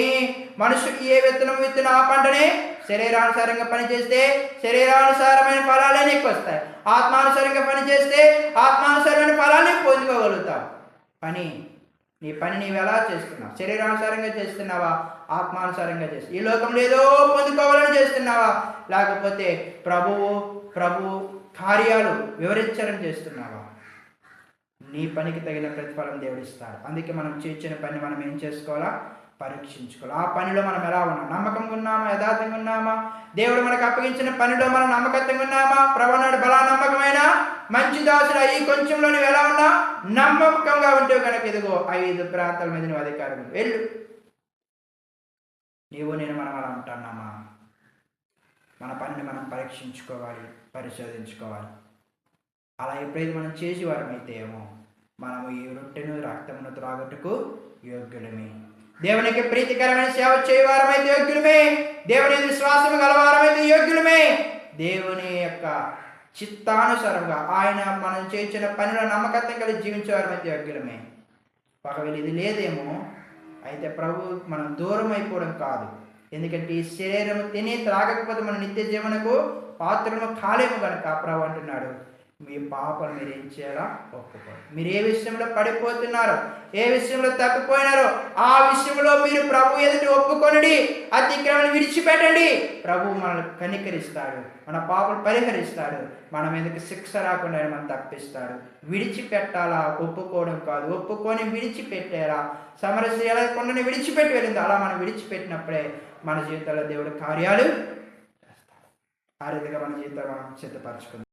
మనుషుడు ఏ విత్తనం విత్తున ఆ పంటనే శరీరానుసారంగా పని చేస్తే శరీరానుసారమైన ఫలాలే నీకు వస్తాయి. ఆత్మానుసారంగా పని చేస్తే ఆత్మానుసారమైన ఫలాన్ని పొందుకోగలుగుతావు. నీ పని నీవు ఎలా చేస్తున్నావు? శరీరానుసారంగా చేస్తున్నావా? ఆత్మానుసారంగా చేస్తావు? ఈ లోకంలో ఏదో పొందుకోవాలని చేస్తున్నావా? లేకపోతే ప్రభు కార్యాలు వివరించాలని చేస్తున్నావా? నీ పనికి తగిన ప్రతిఫలం దేవుడిస్తాడు. అందుకే మనం చేసిన పని మనం ఏం చేసుకోవాలా? పరీక్షించుకోవాలి. ఆ పనిలో మనం ఎలా ఉన్నాం? నమ్మకంగా ఉన్నామా? యథార్థంగా ఉన్నామా? దేవుడు మనకు అప్పగించిన పనిలో మనం నమ్మకత్వంగా ఉన్నామా? ప్రభునాడు బలా నమ్మకమైన మంచి దాసుడు, ఈ కొంచెంలో నువ్వు ఎలా ఉన్నా నమ్మకంగా ఉంటే కనుక ఇదిగో 5 ప్రాంతాల మీద నువ్వు అధికారం వెళ్ళు. నేను మనం అలా ఉంటున్నామా? మన పనిని మనం పరీక్షించుకోవాలి, పరిశోధించుకోవాలి. అలా ఎప్పుడైతే మనం చేసేవారమైతే ఏమో మనము ఈ రొట్టెను రక్తమును త్రాగుటకు యోగ్యులమే. దేవునికి ప్రీతికరమైన సేవ చేయవారమైతే యోగ్యులమే. దేవుని విశ్వాసం గలవారమైతే యోగ్యులమే. దేవుని యొక్క చిత్తానుసారంగా ఆయన మనం చేసిన పనిలో నమ్మకత్వం కలిగి జీవించేవారమైతే యోగ్యులమే. ఒకవేళ ఇది లేదేమో అయితే ప్రభు మనం దూరం అయిపోవడం కాదు. ఎందుకంటే ఈ శరీరము తిని త్రాగకపోతే మన నిత్య జీవనకు పాత్రను కాలేము కనుక ప్రభు అంటున్నాడు, మీ పాపను మీరు ఏం చేయాలా? ఒప్పుకోండి. మీరు ఏ విషయంలో పడిపోతున్నారో, ఏ విషయంలో తప్పిపోయినారో ఆ విషయంలో మీరు ప్రభు ఎదుటి ఒప్పుకొనండి, అతిక్రమణ విడిచిపెట్టండి. ప్రభు మనల్ని కనికరిస్తాడు, మన పాపలు పరిహరిస్తాడు, మన మీదకి శిక్ష రాకుండా మనం తప్పిస్తాడు. విడిచిపెట్టాలా? ఒప్పుకోవడం కాదు. ఒప్పుకొని విడిచిపెట్టారా? సమరస్య లేకుండా విడిచిపెట్టి వెళ్ళింది. అలా మనం విడిచిపెట్టినప్పుడే మన జీవితంలో దేవుడు కార్యాలు చేస్తాడు. ఆ రీతిగా మన జీవితాలు మనం సిద్ధపరచుకుందాం.